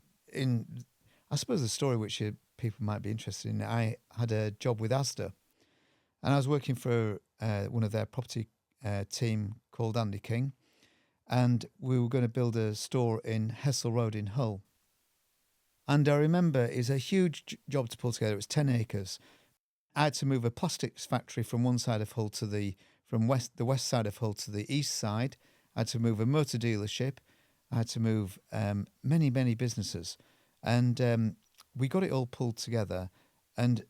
S1: I suppose the story which people might be interested in, I had a job with Asda, and I was working for one of their property team called Andy King, and we were going to build a store in Hessel Road in Hull. And I remember it's a huge job to pull together. It was 10 acres. I had to move a plastics factory from one side of Hull to the from the west side of Hull to the east side. I had to move a motor dealership. I had to move many, many businesses. And we got it all pulled together. And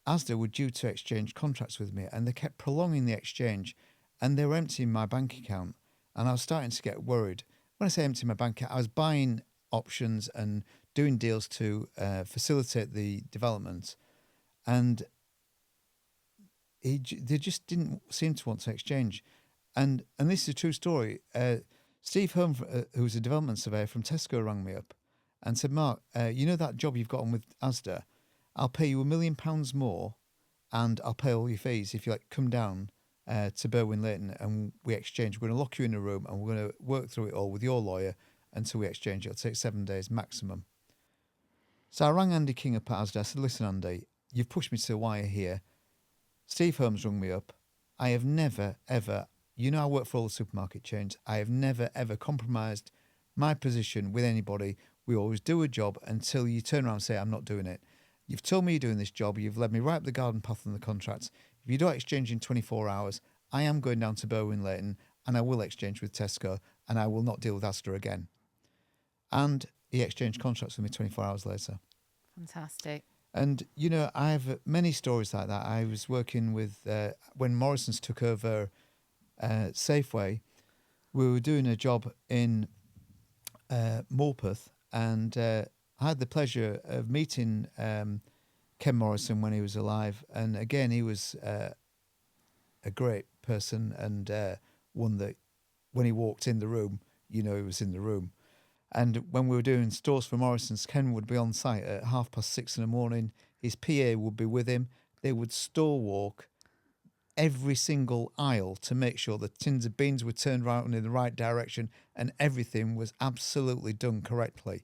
S1: Asda were due to exchange contracts with me, and they kept prolonging the exchange, and they were emptying my bank account. And I was starting to get worried. When I say emptying my bank account, I was buying options and doing deals to facilitate the development. And they just didn't seem to want to exchange. And this is a true story. Steve Holm, who was a development surveyor from Tesco, rang me up and said, Mark, you know that job you've got on with Asda? I'll pay you £1 million more, and I'll pay all your fees if you come down to Berwyn-Leighton and we exchange. We're going to lock you in a room and we're going to work through it all with your lawyer until we exchange. It'll take 7 days maximum. So I rang Andy King up at Asda. I said, listen, Andy, you've pushed me to the wire here. Steve Holmes rung me up. I have never, ever, I work for all the supermarket chains. I have never, ever compromised my position with anybody. We always do a job until you turn around and say, I'm not doing it. You've told me you're doing this job. You've led me right up the garden path on the contracts. If you don't exchange in 24 hours, I am going down to Berwyn-Leighton and I will exchange with Tesco and I will not deal with Asda again. And he exchanged contracts with me 24 hours later.
S2: Fantastic.
S1: And, I have many stories like that. I was working with, when Morrison's took over Safeway, we were doing a job in Morpeth, and I had the pleasure of meeting Ken Morrison when he was alive. And again, he was a great person, and one that when he walked in the room, he was in the room. And when we were doing stores for Morrison's, Ken would be on site at 6:30 in the morning. His PA would be with him. They would store walk every single aisle to make sure the tins of beans were turned around in the right direction and everything was absolutely done correctly.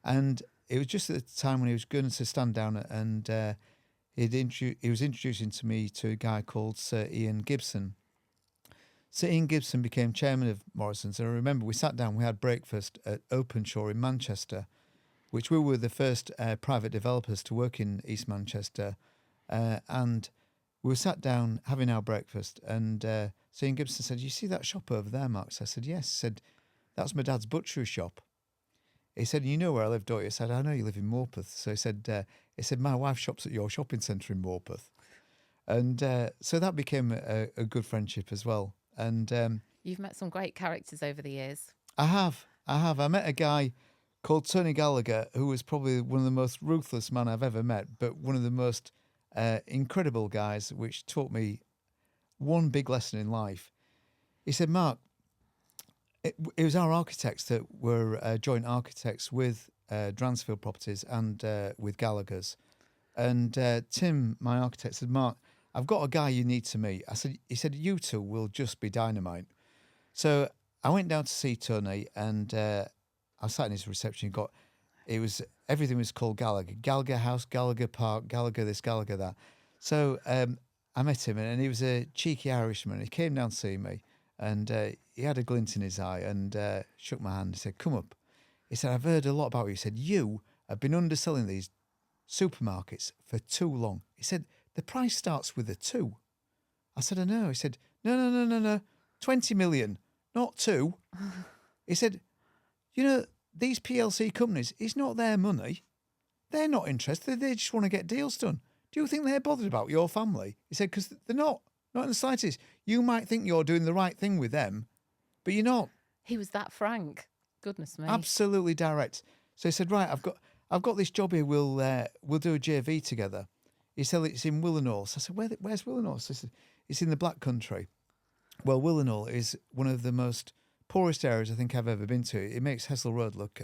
S1: And it was just at the time when he was going to stand down, and he was introducing to me to a guy called Sir Ian Gibson. Sir Ian Gibson became chairman of Morrison's. And I remember we sat down, we had breakfast at Openshaw in Manchester, which we were the first private developers to work in East Manchester. And we were sat down having our breakfast, and Sir Ian Gibson said, you see that shop over there, Mark? So I said, yes. He said, that's my dad's butchery shop. He said, you know where I live, don't you? I said, I know you live in Morpeth. So he said, my wife shops at your shopping centre in Morpeth. And so that became a good friendship as well. And
S2: you've met some great characters over the years.
S1: I have. I met a guy called Tony Gallagher, who was probably one of the most ruthless men I've ever met, but one of the most incredible guys, which taught me one big lesson in life. He said, Mark, it was our architects that were joint architects with Dransfield Properties and with Gallagher's. And Tim, my architect, said, Mark, I've got a guy you need to meet. He said, you two will just be dynamite. So I went down to see Tony, and I sat in his reception. Everything was called Gallagher. Gallagher House, Gallagher Park, Gallagher this, Gallagher that. So I met him, and he was a cheeky Irishman. He came down to see me, and he had a glint in his eye and shook my hand. He said, come up. He said, I've heard a lot about you. He said, you have been underselling these supermarkets for too long. He said, the price starts with a 2. I said, I know. He said, no. 20 million, not 2. He said, these PLC companies, it's not their money. They're not interested. They just want to get deals done. Do you think they're bothered about your family? He said, because they're not in the slightest. You might think you're doing the right thing with them, but you're not.
S2: He was that frank. Goodness me.
S1: Absolutely direct. So he said, right, I've got this job here. We'll do a JV together. He said, it's in Willenhall. So I said, where's Willenhall? So he said, it's in the Black Country. Well, Willenhall is one of the most poorest areas I think I've ever been to. It makes Hessel Road look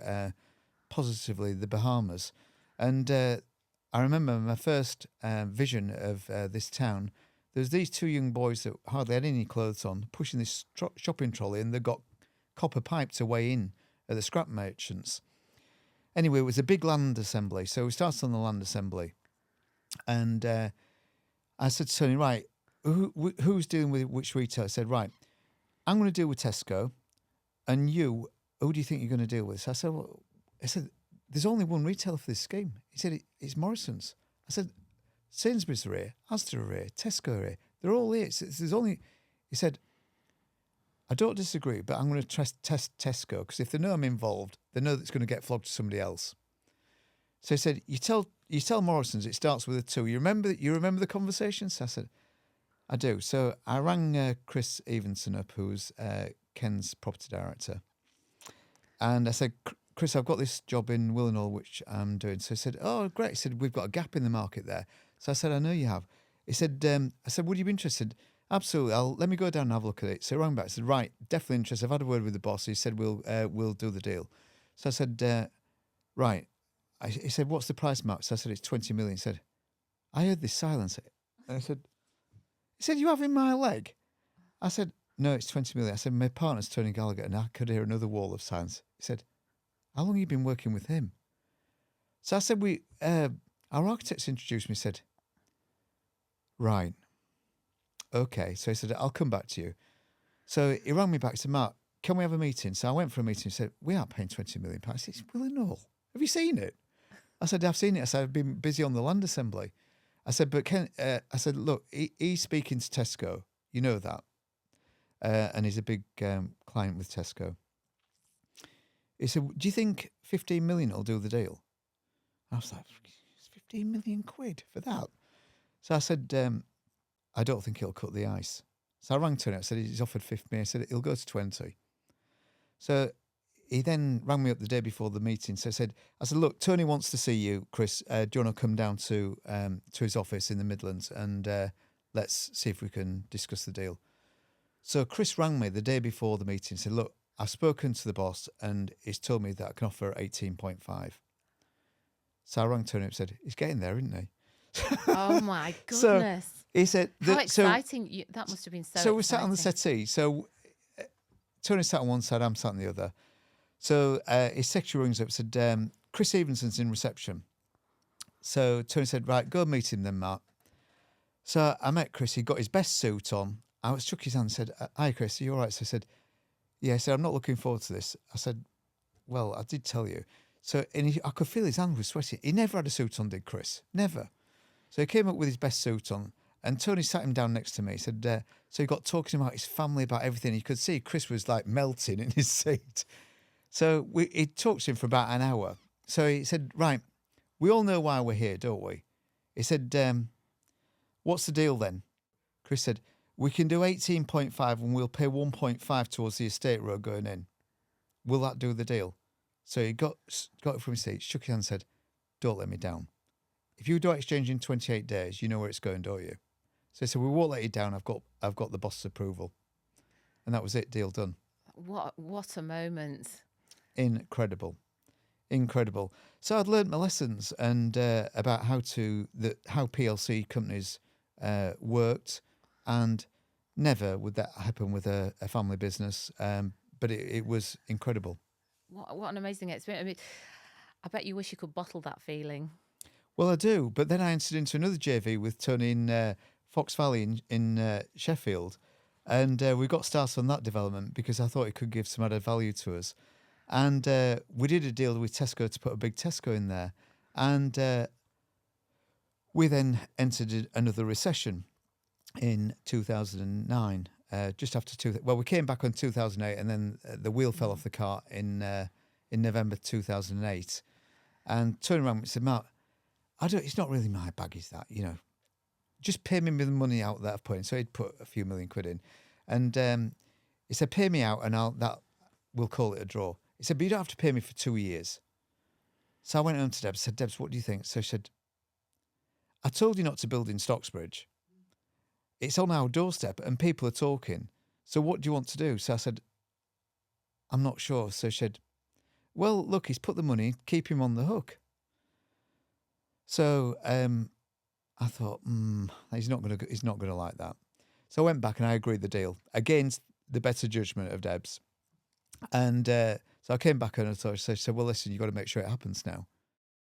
S1: positively the Bahamas. And I remember my first vision of this town. There was these 2 young boys that hardly had any clothes on, pushing this shopping trolley, and they got copper pipe to weigh in at the scrap merchants. Anyway, it was a big land assembly. So we started on the land assembly. And I said to Tony, right, who's dealing with which retailer? I said, right, I'm going to deal with Tesco, and who do you think you're going to deal with? So I said, there's only one retailer for this scheme. He said, it's Morrison's. I said, Sainsbury's are here, Asda are here, Tesco are here. They're all here. There's only, He said, I don't disagree, but I'm going to test Tesco, because if they know I'm involved, they know that it's going to get flogged to somebody else. So he said, you tell Morrison's it starts with a 2. You remember the conversations? So I said, I do. So I rang Chris Evenson up, who's Ken's property director. And I said, Chris, I've got this job in Willenhall, which I'm doing. So he said, oh, great. He said, we've got a gap in the market there. So I said, I know you have. He said, I said, would you be interested? Absolutely. Let me go down and have a look at it. So he rang back. I said, right, definitely interested. I've had a word with the boss. He said, we'll do the deal. So I said, right. He said, what's the price, Mark? So I said, it's 20 million. He said, I heard this silence. And he said, you having my leg? I said, no, it's 20 million. I said, my partner's Tony Gallagher, and I could hear another wall of silence. He said, how long have you been working with him? So I said, our architects introduced me, said, right, okay. So he said, I'll come back to you. So he rang me back, said, Mark, can we have a meeting? So I went for a meeting. He said, we aren't paying 20 million pounds. It's Willenhall. Have you seen it? I said, I've seen it. I said, I've been busy on the land assembly. I said, but I said, look, he's speaking to Tesco. You know that. And he's a big client with Tesco. He said, do you think 15 million will do the deal? I was like, it's 15 million quid for that. So I said, I don't think he'll cut the ice. So I rang Tony. I said, he's offered 50 million. I said, he'll go to 20. So he then rang me up the day before the meeting. So I said, look, Tony wants to see you, Chris. Do you want to come down to his office in the Midlands, and let's see if we can discuss the deal. So Chris rang me the day before the meeting and said, look, I've spoken to the boss and he's told me that I can offer 18.5. So I rang Tony up and said, he's getting there, isn't he?
S2: Oh my goodness.
S1: So he said,
S2: how exciting. That must have been so
S1: So we
S2: exciting.
S1: sat on the settee. So Tony sat on one side, I'm sat on the other. So his secretary rings up and said, Chris Evenson's in reception. So Tony said, right, go meet him then, Mark. So I met Chris. He got his best suit on. I shook his hand and said, hi, Chris, are you all right? So I said, yeah. He said, I'm not looking forward to this. I said, well, I did tell you. So I could feel his hand was sweating. He never had a suit on, did Chris? Never. So he came up with his best suit on, and Tony sat him down next to me. He said, so he got talking about his family, about everything. You could see Chris was like melting in his seat. So he talked to him for about an hour. So he said, right, we all know why we're here, don't we? He said, what's the deal then? Chris said, we can do 18.5 and we'll pay 1.5 towards the estate road going in. Will that do the deal? So he got it from his seat, shook his hand and said, don't let me down. If you do exchange in 28 days, you know where it's going, don't you? So he said, we won't let you down. I've got the boss's approval. And that was it, deal done.
S2: What a moment.
S1: Incredible. So I'd learned my lessons and about how PLC companies worked, and never would that happen with a family business. But it was incredible.
S2: What an amazing experience. I mean, I bet you wish you could bottle that feeling.
S1: Well, I do. But then I entered into another JV with Tony in Fox Valley in Sheffield. And we got started on that development because I thought it could give some added value to us. And we did a deal with Tesco to put a big Tesco in there. And we then entered another recession in 2009, just after we came back on 2008, and then the wheel fell off the cart in November 2008. And turned around and said, Mark, it's not really my bag, is that, just pay me the money out that I've put in. So he'd put a few million quid in. And he said, pay me out and we'll call it a draw. He said, but you don't have to pay me for 2 years. So I went home to Debs and said, Debs, what do you think? So she said, I told you not to build in Stocksbridge. It's on our doorstep and people are talking. So what do you want to do? So I said, I'm not sure. So she said, well, look, he's put the money, keep him on the hook. So I thought, he's not going to like that. So I went back and I agreed the deal against the better judgment of Debs. And so I came back and she said, well, listen, you've got to make sure it happens now.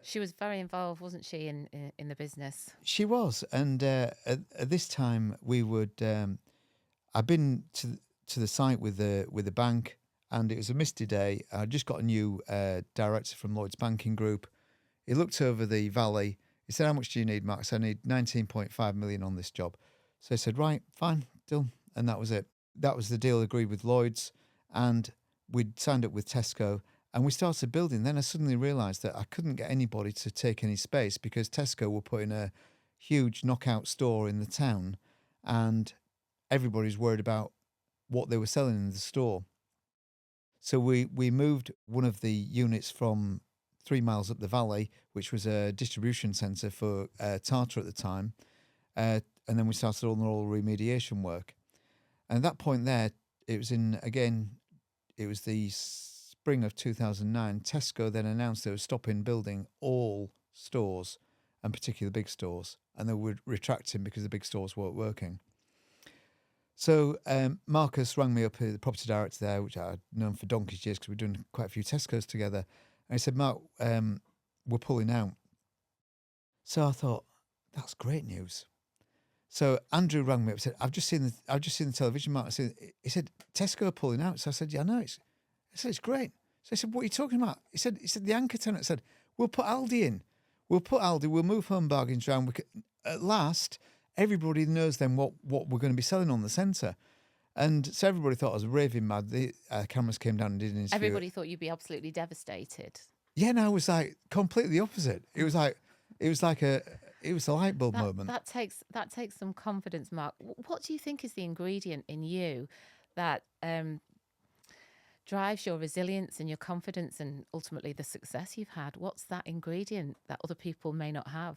S2: She was very involved, wasn't she, in the business?
S1: She was. And at this time, we would... I'd been to the site with the bank, and it was a misty day. I just got a new director from Lloyd's Banking Group. He looked over the valley. He said, how much do you need, Mark? So I need 19.5 million on this job. So I said, right, fine, done. And that was it. that was the deal agreed with Lloyd's, and we'd signed up with Tesco, and we started building. Then I suddenly realised that I couldn't get anybody to take any space because Tesco were putting a huge knockout store in the town, and everybody's worried about what they were selling in the store. So we moved one of the units from 3 miles up the valley, which was a distribution centre for tartar at the time, and then we started on all remediation work. And at that point there, it was the spring of 2009. Tesco then announced they were stopping building all stores, and particularly the big stores, and they were retracting because the big stores weren't working. So Marcus rang me up, the property director there, which I'd known for donkey's years because we're doing quite a few Tesco's together. And he said, Mark, we're pulling out. So I thought, that's great news. So Andrew rang me up and said, I've just seen the television, Mark. He said, Tesco are pulling out. So I said, yeah, I know. I said, it's great. So I said, what are you talking about? He said the anchor tenant said, we'll put Aldi in. We'll move home bargains around. At last, everybody knows then what we're going to be selling on the centre. And so everybody thought I was raving mad. The cameras came down and did an interview.
S2: Everybody thought you'd be absolutely devastated.
S1: Yeah, no, I was like completely opposite. It was a light bulb moment.
S2: That takes some confidence, Mark. What do you think is the ingredient in you that drives your resilience and your confidence and ultimately the success you've had? What's that ingredient that other people may not have?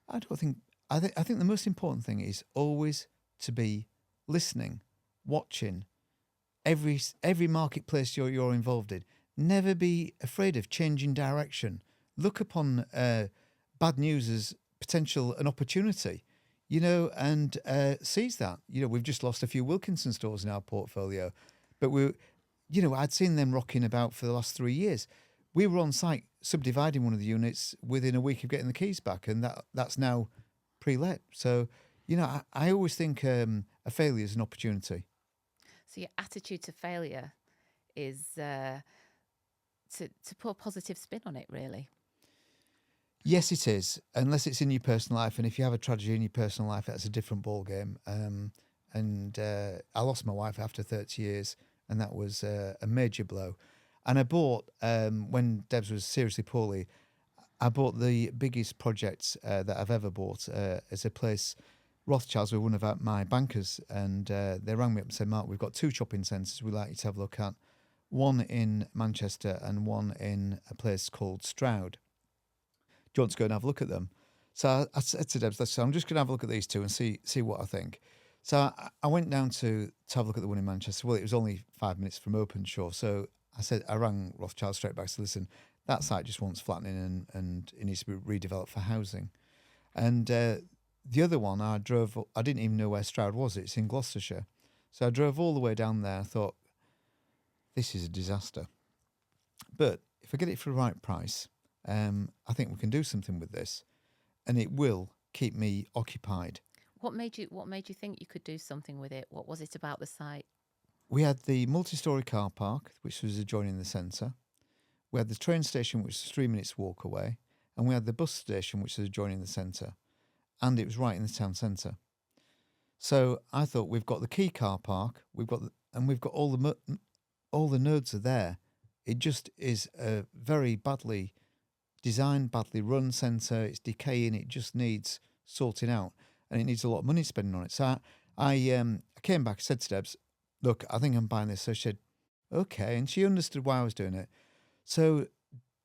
S1: I think the most important thing is always to be listening, watching every marketplace you're involved in. Never be afraid of changing direction. Look upon bad news as potential an opportunity, and seize that. We've just lost a few Wilkinson stores in our portfolio, but I'd seen them rocking about for the last 3 years. We were on site subdividing one of the units within a week of getting the keys back, and that's now pre-let. So, I always think a failure is an opportunity.
S2: So your attitude to failure is to put a positive spin on it, really.
S1: Yes, it is, unless it's in your personal life. And if you have a tragedy in your personal life, that's a different ballgame. I lost my wife after 30 years, and that was a major blow. And I bought, when Debs was seriously poorly, I bought the biggest project that I've ever bought. It's a place, Rothschilds were one of my bankers, and they rang me up and said, Mark, we've got 2 shopping centres we'd like you to have a look at. One in Manchester and one in a place called Stroud. Do you want to go and have a look at them? So I said to Debs, listen, I'm just going to have a look at these 2 and see what I think. So I went down to have a look at the one in Manchester. Well, it was only 5 minutes from Openshaw. So I rang Rothschild straight back. So listen, that site just wants flattening and it needs to be redeveloped for housing. And the other one, I didn't even know where Stroud was. It's in Gloucestershire. So I drove all the way down there. I thought, this is a disaster. But if I get it for the right price, I think we can do something with this, and it will keep me occupied.
S2: What made you think you could do something with it? What was it about the site?
S1: We had the multi-storey car park, which was adjoining the centre. We had the train station, which was 3 minutes walk away, and we had the bus station, which was adjoining the centre, and it was right in the town centre. So I thought, we've got the key car park, we've got all the nodes are there. It just is a very badly designed, badly run centre. It's decaying. It just needs sorting out, and it needs a lot of money spending on it. So I came back, said to Debs, look, I think I'm buying this. So she said, okay, and she understood why I was doing it. So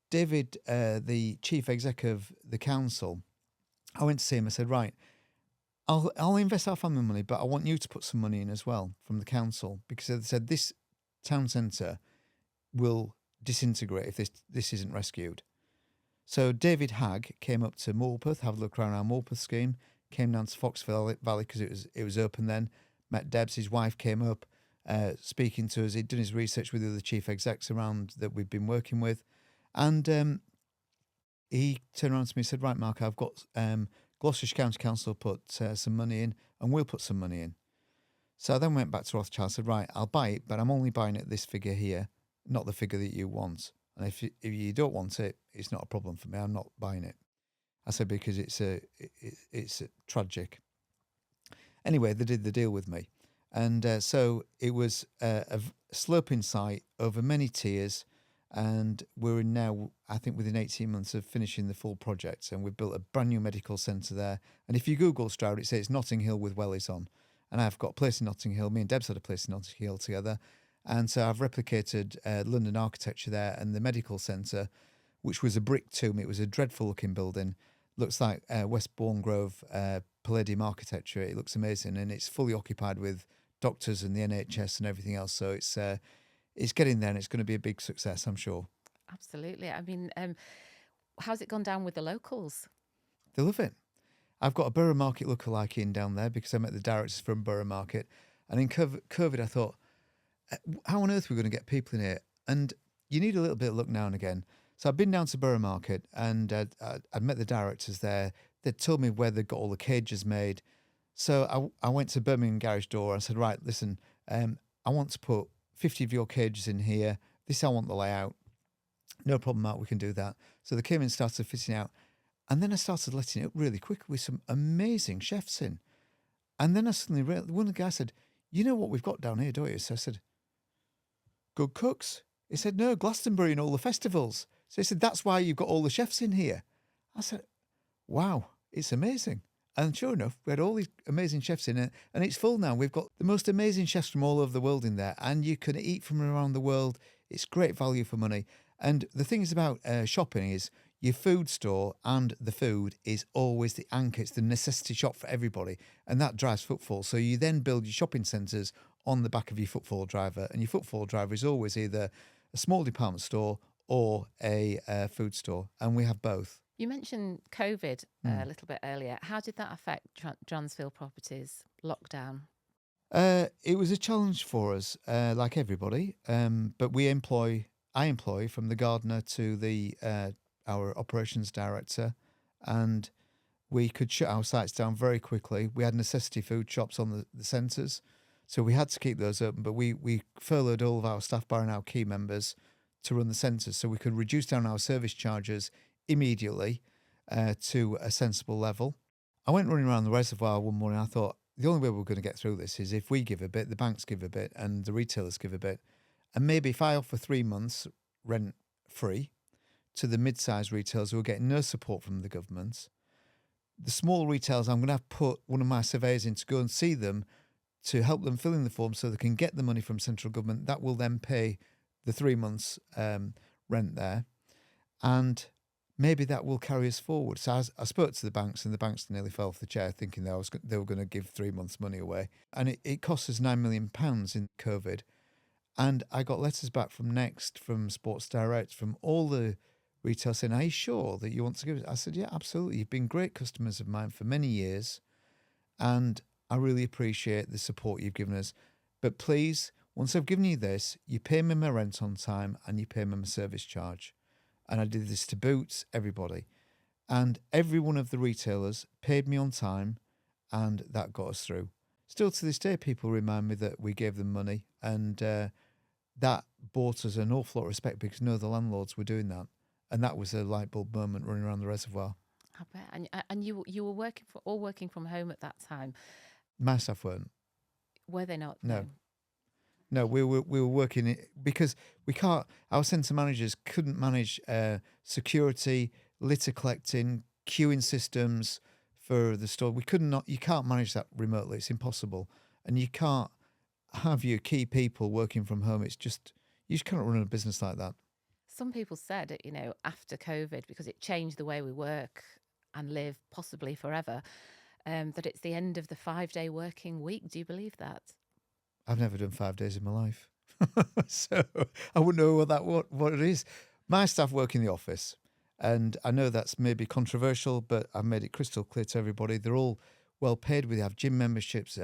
S1: David, the chief exec of the council, I went to see him. I said, right, I'll invest our family money, but I want you to put some money in as well from the council, because they said this town centre will disintegrate if this isn't rescued. So David Hagg came up to Morpeth, have a look around our Morpeth scheme, came down to Fox Valley because it was open then, met Debs, his wife came up, speaking to us. He'd done his research with the other chief execs around that we've been working with. And he turned around to me and said, right, Mark, I've got Gloucestershire County Council put some money in, and we'll put some money in. So I then went back to Rothschild and said, right, I'll buy it, but I'm only buying it at this figure here, not the figure that you want. And if you don't want it, it's not a problem for me. I'm not buying it. I said, because it's tragic. Anyway, they did the deal with me. And so it was sloping site over many tiers. And we're now, I think, within 18 months of finishing the full project. And we've built a brand new medical centre there. And if you Google Stroud, it says Notting Hill with wellies on. And I've got a place in Notting Hill. Me and Deb's had a place in Notting Hill together. And so I've replicated London architecture there, and the medical centre, which was a brick tomb. It was a dreadful looking building. Looks like Westbourne Grove Palladium architecture. It looks amazing, and it's fully occupied with doctors and the NHS and everything else. So it's getting there, and it's going to be a big success, I'm sure.
S2: Absolutely. I mean, how's it gone down with the locals?
S1: They love it. I've got a Borough Market lookalike in down there because I met the directors from Borough Market. And in COVID, I thought, how on earth are we going to get people in here? And you need a little bit of luck now and again. So I've been down to Borough Market, and I'd met the directors there. They told me where they got all the cages made. So I went to Birmingham Garage Door. I said, right, listen, I want to put 50 of your cages in here. This, I want the layout. No problem, Mark, we can do that. So they came in and started fitting out. And then I started letting it up really quick with some amazing chefs in. And then I suddenly realized, one of the guys said, you know what we've got down here, don't you? So I said, good cooks. He said, no, Glastonbury and all the festivals. So he said, that's why you've got all the chefs in here. I said, wow, it's amazing. And sure enough, we had all these amazing chefs in it, and it's full now. We've got the most amazing chefs from all over the world in there, and you can eat from around the world. It's great value for money. And the thing is about shopping is your food store and the food is always the anchor. It's the necessity shop for everybody, and that drives footfall. So you then build your shopping centres on the back of your footfall driver, and your footfall driver is always either a small department store or a food store, and we have both.
S2: You mentioned COVID a little bit earlier. How did that affect Dransfield Properties lockdown?
S1: It was a challenge for us, like everybody. But I employ from the gardener to the our operations director, and we could shut our sites down very quickly. We had necessity food shops on the centres, so we had to keep those open. But we furloughed all of our staff, barring our key members, to run the centres, so we could reduce down our service charges immediately to a sensible level. I went running around the reservoir one morning. I thought the only way we're going to get through this is if we give a bit, the banks give a bit, and the retailers give a bit. And maybe if I offer 3 months rent free to the mid-sized retailers who are getting no support from the government, the small retailers, I'm going to have put one of my surveyors in to go and see them to help them fill in the form so they can get the money from central government. That will then pay the 3 months rent there. And maybe that will carry us forward. So I spoke to the banks, and the banks nearly fell off the chair thinking they were going to give 3 months' money away. And it cost us £9 million in COVID. And I got letters back from Next, from Sports Direct, from all the retailers saying, are you sure that you want to give it? I said, yeah, absolutely. You've been great customers of mine for many years, and I really appreciate the support you've given us. But please, once I've given you this, you pay me my rent on time and you pay me my service charge. And I did this to Boots, everybody. And every one of the retailers paid me on time, and that got us through. Still to this day, people remind me that we gave them money, and that bought us an awful lot of respect because no, the landlords were doing that. And that was a light bulb moment running around the reservoir.
S2: I bet. And you were working from home at that time.
S1: My staff weren't.
S2: Were they not?
S1: No, we were working it because we can't. Our centre managers couldn't manage security, litter collecting, queuing systems for the store. You can't manage that remotely. It's impossible, and you can't have your key people working from home. It's just you just cannot run a business like that.
S2: Some people said, after COVID, because it changed the way we work and live, possibly forever, that it's the end of the 5-day working week. Do you believe that?
S1: I've never done 5 days in my life, so I wouldn't know what it is. My staff work in the office, and I know that's maybe controversial, but I've made it crystal clear to everybody. They're all well paid. We have gym memberships,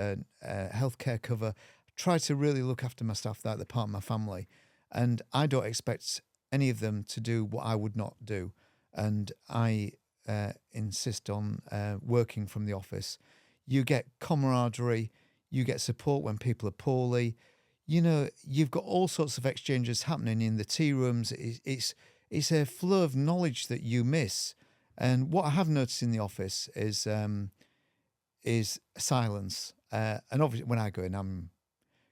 S1: healthcare cover. I try to really look after my staff, that they're part of my family, and I don't expect any of them to do what I would not do. And I insist on working from the office. You get camaraderie. You get support when people are poorly. You've got all sorts of exchanges happening in the tea rooms. It's a flow of knowledge that you miss. And what I have noticed in the office is silence. And obviously, when I go in, I'm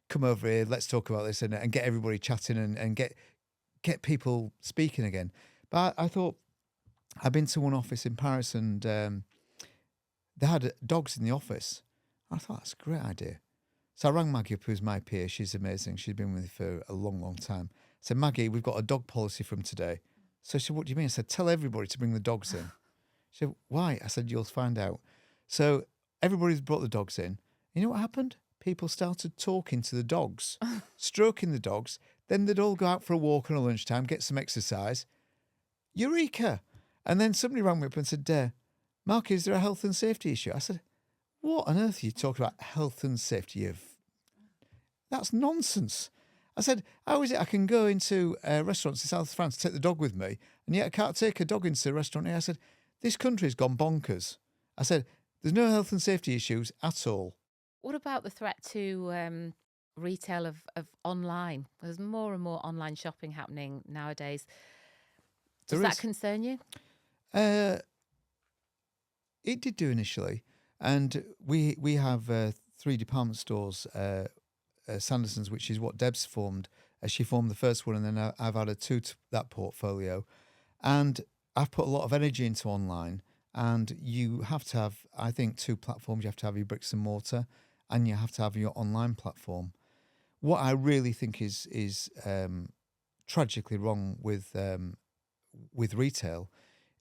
S1: come over here, let's talk about this, and get everybody chatting and get people speaking again. But I thought, I've been to one office in Paris, and they had dogs in the office. I thought, that's a great idea. So I rang Maggie up, who's my peer. She's amazing. She's been with me for a long, long time. I said, Maggie, we've got a dog policy from today. So she said, what do you mean? I said, tell everybody to bring the dogs in. She said, why? I said, you'll find out. So everybody's brought the dogs in. You know what happened? People started talking to the dogs, stroking the dogs. Then they'd all go out for a walk on a lunchtime, get some exercise. Eureka! And then somebody rang me up and said, Mark, is there a health and safety issue? I said, what on earth are you talking about, health and safety? That's nonsense. I said, how is it I can go into restaurants in South France, take the dog with me, and yet I can't take a dog into a restaurant here? I said, this country's gone bonkers. I said, there's no health and safety issues at all.
S2: What about the threat to retail of online? There's more and more online shopping happening nowadays. Does that concern you?
S1: It did do initially. And we have 3 department stores, Sanderson's, which is what Deb's formed. She formed the first one, and then I've added 2 to that portfolio. And I've put a lot of energy into online. And you have to have, I think, 2 platforms. You have to have your bricks and mortar, and you have to have your online platform. What I really think is tragically wrong with retail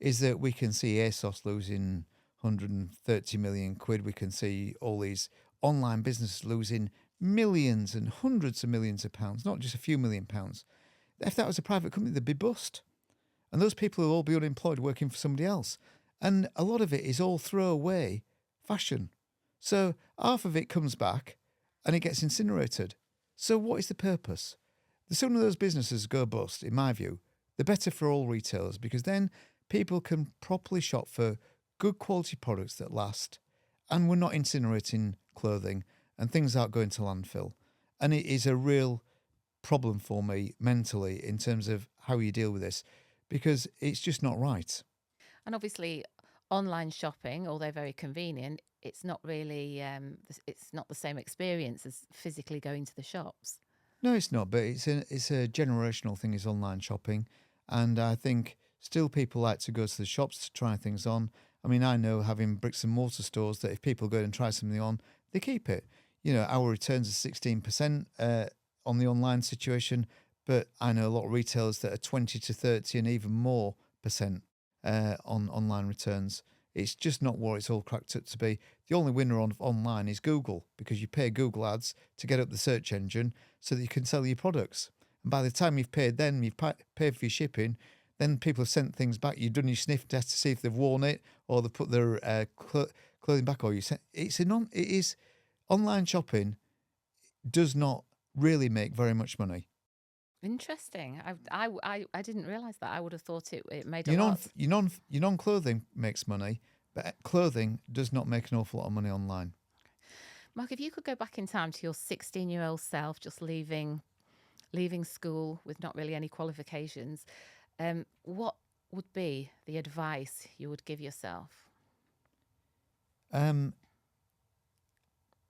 S1: is that we can see ASOS losing 130 million quid. We can see all these online businesses losing millions and hundreds of millions of pounds, not just a few million pounds. If that was a private company, they'd be bust. And those people will all be unemployed working for somebody else. And a lot of it is all throwaway fashion. So half of it comes back and it gets incinerated. So what is the purpose? The sooner those businesses go bust, in my view, the better for all retailers, because then people can properly shop for good quality products that last, and we're not incinerating clothing and things aren't going to landfill. And it is a real problem for me mentally in terms of how you deal with this, because it's just not right.
S2: And obviously, online shopping, although very convenient, it's not really, it's not the same experience as physically going to the shops.
S1: No, it's not, but it's a generational thing, is online shopping. And I think still people like to go to the shops to try things on. I mean, I know, having bricks and mortar stores, that if people go and try something on, they keep it. You know, our returns are 16% on the online situation, but I know a lot of retailers that are 20 to 30 and even more percent on online returns. It's just not what it's all cracked up to be. The only winner on online is Google, because you pay Google ads to get up the search engine so that you can sell your products. And by the time you've paid them, you've paid for your shipping, then people have sent things back. You've done your sniff test to see if they've worn it or they've put their clothing back, or it is online shopping does not really make very much money.
S2: Interesting. I didn't realise that. I would have thought it made a lot.
S1: Your non-clothing makes money, but clothing does not make an awful lot of money online.
S2: Mark, if you could go back in time to your 16-year-old self, just leaving school with not really any qualifications, what would be the advice you would give yourself?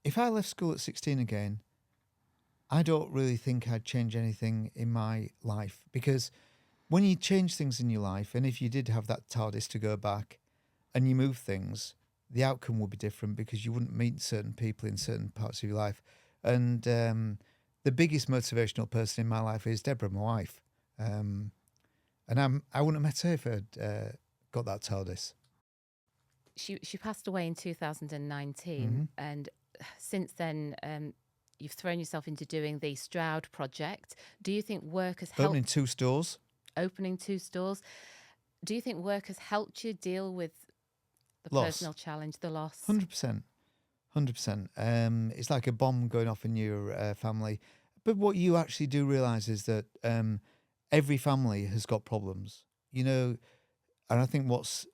S1: If I left school at 16 again, I don't really think I'd change anything in my life, because when you change things in your life, and if you did have that TARDIS to go back and you move things, the outcome would be different, because you wouldn't meet certain people in certain parts of your life. And the biggest motivational person in my life is Deborah, my wife. And I wouldn't have met her if I'd got that TARDIS.
S2: She passed away in 2019, and since then, you've thrown yourself into doing the Stroud project. Do you think work has helped?
S1: Opening 2 stores.
S2: Opening 2 stores. Do you think work has helped you deal with the personal challenge, the loss?
S1: 100%. 100%. It's like a bomb going off in your family. But what you actually do realise is that every family has got problems, you know, and I think what's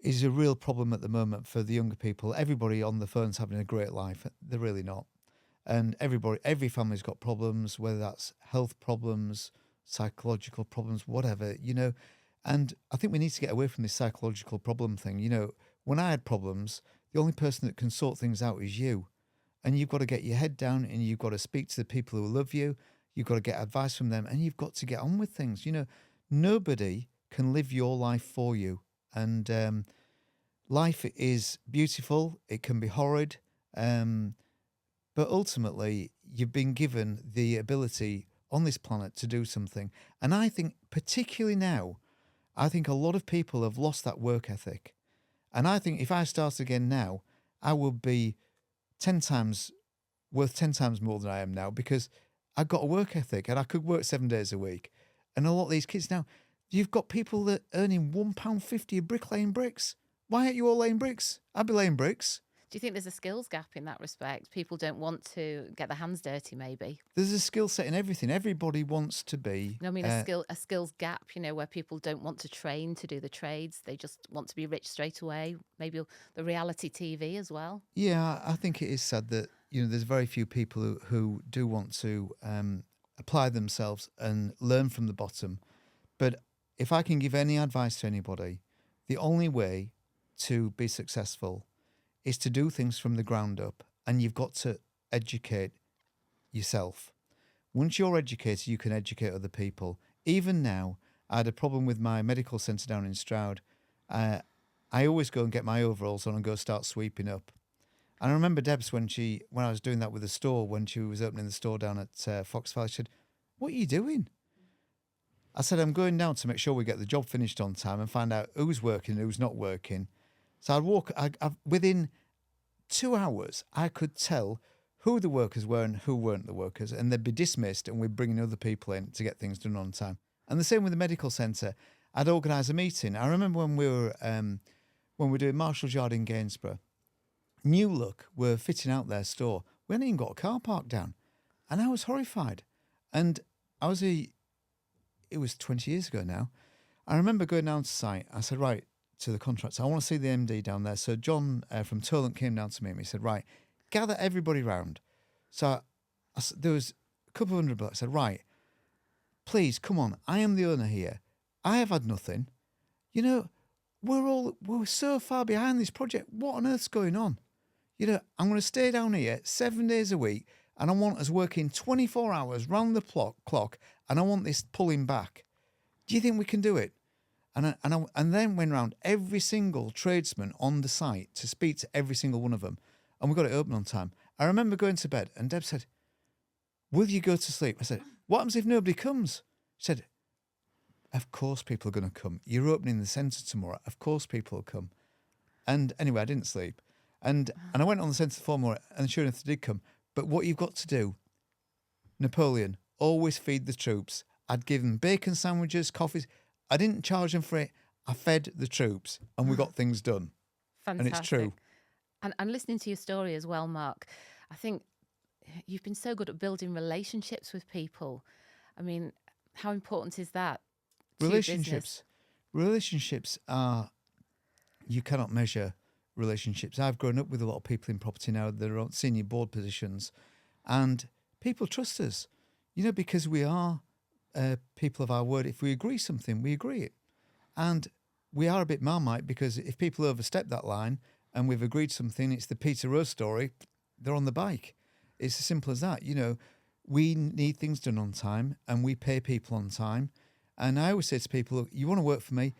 S1: is a real problem at the moment for the younger people. Everybody on the phone's having a great life. They're really not. And every family's got problems, whether that's health problems, psychological problems, whatever, you know. And I think we need to get away from this psychological problem thing. You know, when I had problems, the only person that can sort things out is you. And you've got to get your head down and you've got to speak to the people who love you. You've got to get advice from them and you've got to get on with things. Nobody can live your life for you. And life is beautiful. It can be horrid. But ultimately, you've been given the ability on this planet to do something. And I think, particularly now, I think a lot of people have lost that work ethic. And I think if I start again now, I would be 10 times worth 10 times more than I am now, because I've got a work ethic and I could work 7 days a week. And a lot of these kids now, you've got people that are earning £1.50 a brick laying bricks. Why aren't you all laying bricks? I'd be laying bricks.
S2: Do you think there's a skills gap in that respect? People don't want to get their hands dirty, maybe?
S1: There's a skill set in everything. Everybody wants to be...
S2: I mean, a skills gap, where people don't want to train to do the trades. They just want to be rich straight away. Maybe the reality TV as well.
S1: Yeah, I think it is sad that, there's very few people who do want to apply themselves and learn from the bottom. But if I can give any advice to anybody, the only way to be successful is to do things from the ground up, and you've got to educate yourself. Once you're educated, you can educate other people. Even now, I had a problem with my medical centre down in Stroud. I always go and get my overalls on and go start sweeping up. And I remember Debs when I was doing that with the store, when she was opening the store down at Fox Valley, she said, "What are you doing?" I said, "I'm going down to make sure we get the job finished on time and find out who's working and who's not working." So I'd walk, within 2 hours, I could tell who the workers were and who weren't the workers, and they'd be dismissed and we'd bring in other people in to get things done on time. And the same with the medical centre. I'd organise a meeting. I remember when we were doing Marshall's Yard in Gainsborough, New Look were fitting out their store. We hadn't even got a car park down. And I was horrified. And it was 20 years ago now. I remember going down to site. I said, right, to the contractor, I want to see the MD down there. So John from Toland came down to me and he said, right, gather everybody round. So there was a couple of hundred bucks. I said, right, please, come on. I am the owner here. I have had nothing. We're so far behind this project. What on earth's going on? I'm going to stay down here 7 days a week and I want us working 24 hours round the clock and I want this pulling back. Do you think we can do it? And then went round every single tradesman on the site to speak to every single one of them. And we got it open on time. I remember going to bed and Deb said, "Will you go to sleep?" I said, "What happens if nobody comes?" She said, "Of course people are going to come. You're opening the centre tomorrow. Of course people will come." And anyway, I didn't sleep. And I went on the centre for more, and sure enough, they did come. But what you've got to do, Napoleon, always feed the troops. I'd give them bacon sandwiches, coffees. I didn't charge them for it. I fed the troops and we got things done.
S2: Fantastic.
S1: And it's true.
S2: And listening to your story as well, Mark, I think you've been so good at building relationships with people. I mean, how important is that to your business?
S1: Relationships are, you cannot measure relationships. I've grown up with a lot of people in property now that are on senior board positions, and people trust us, because we are people of our word. If we agree something, we agree it. And we are a bit Marmite, because if people overstep that line and we've agreed something, it's the Peter Rose story, they're on the bike. It's as simple as that. We need things done on time and we pay people on time. And I always say to people, look, you want to work for me?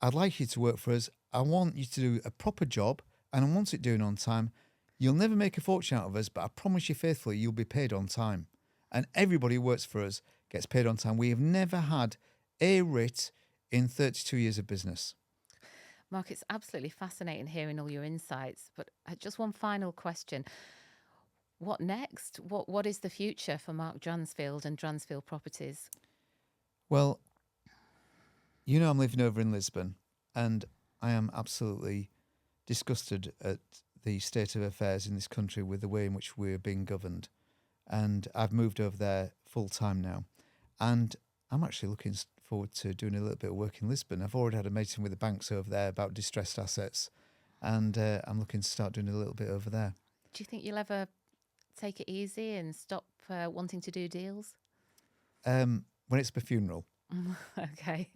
S1: I'd like you to work for us. I want you to do a proper job and I want it doing on time. You'll never make a fortune out of us, but I promise you faithfully, you'll be paid on time. And everybody who works for us gets paid on time. We have never had a writ in 32 years of business.
S2: Mark, it's absolutely fascinating hearing all your insights. But just one final question. What next? What is the future for Mark Dransfield and Dransfield Properties?
S1: Well, I'm living over in Lisbon and I am absolutely disgusted at the state of affairs in this country with the way in which we're being governed. And I've moved over there full time now. And I'm actually looking forward to doing a little bit of work in Lisbon. I've already had a meeting with the banks over there about distressed assets. And I'm looking to start doing a little bit over there.
S2: Do you think you'll ever take it easy and stop wanting to do deals?
S1: When it's my funeral.
S2: Okay.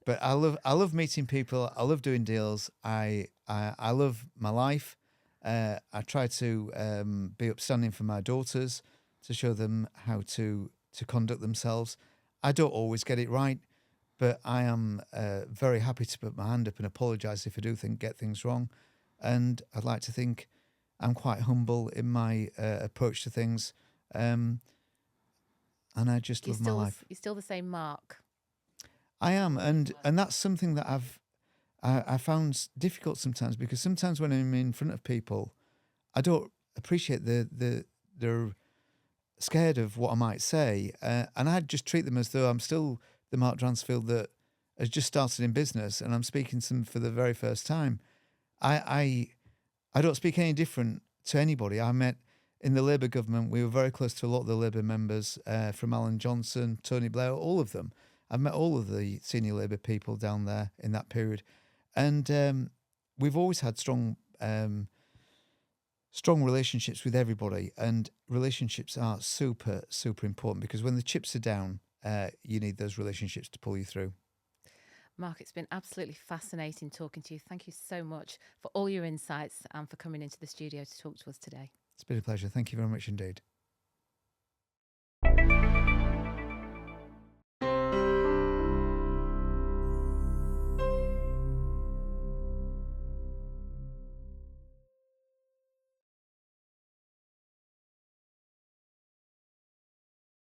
S1: But I love meeting people. I love doing deals. I love my life. I try to be upstanding for my daughters, to show them how to conduct themselves. I don't always get it right, but I am very happy to put my hand up and apologise if I do get things wrong. And I'd like to think I'm quite humble in my approach to things, and I just love my life.
S2: You're still the same Mark.
S1: I am, and that's something that I found difficult sometimes, because sometimes when I'm in front of people, I don't appreciate they're scared of what I might say, and I just treat them as though I'm still the Mark Dransfield that has just started in business, and I'm speaking to them for the very first time. I don't speak any different to anybody. I met in the Labour government. We were very close to a lot of the Labour members, from Alan Johnson, Tony Blair, all of them. I've met all of the senior Labour people down there in that period, and we've always had strong relationships with everybody. And relationships are super, super important, because when the chips are down, you need those relationships to pull you through.
S2: Mark, it's been absolutely fascinating talking to you. Thank you so much for all your insights and for coming into the studio to talk to us today.
S1: It's been a pleasure. Thank you very much indeed.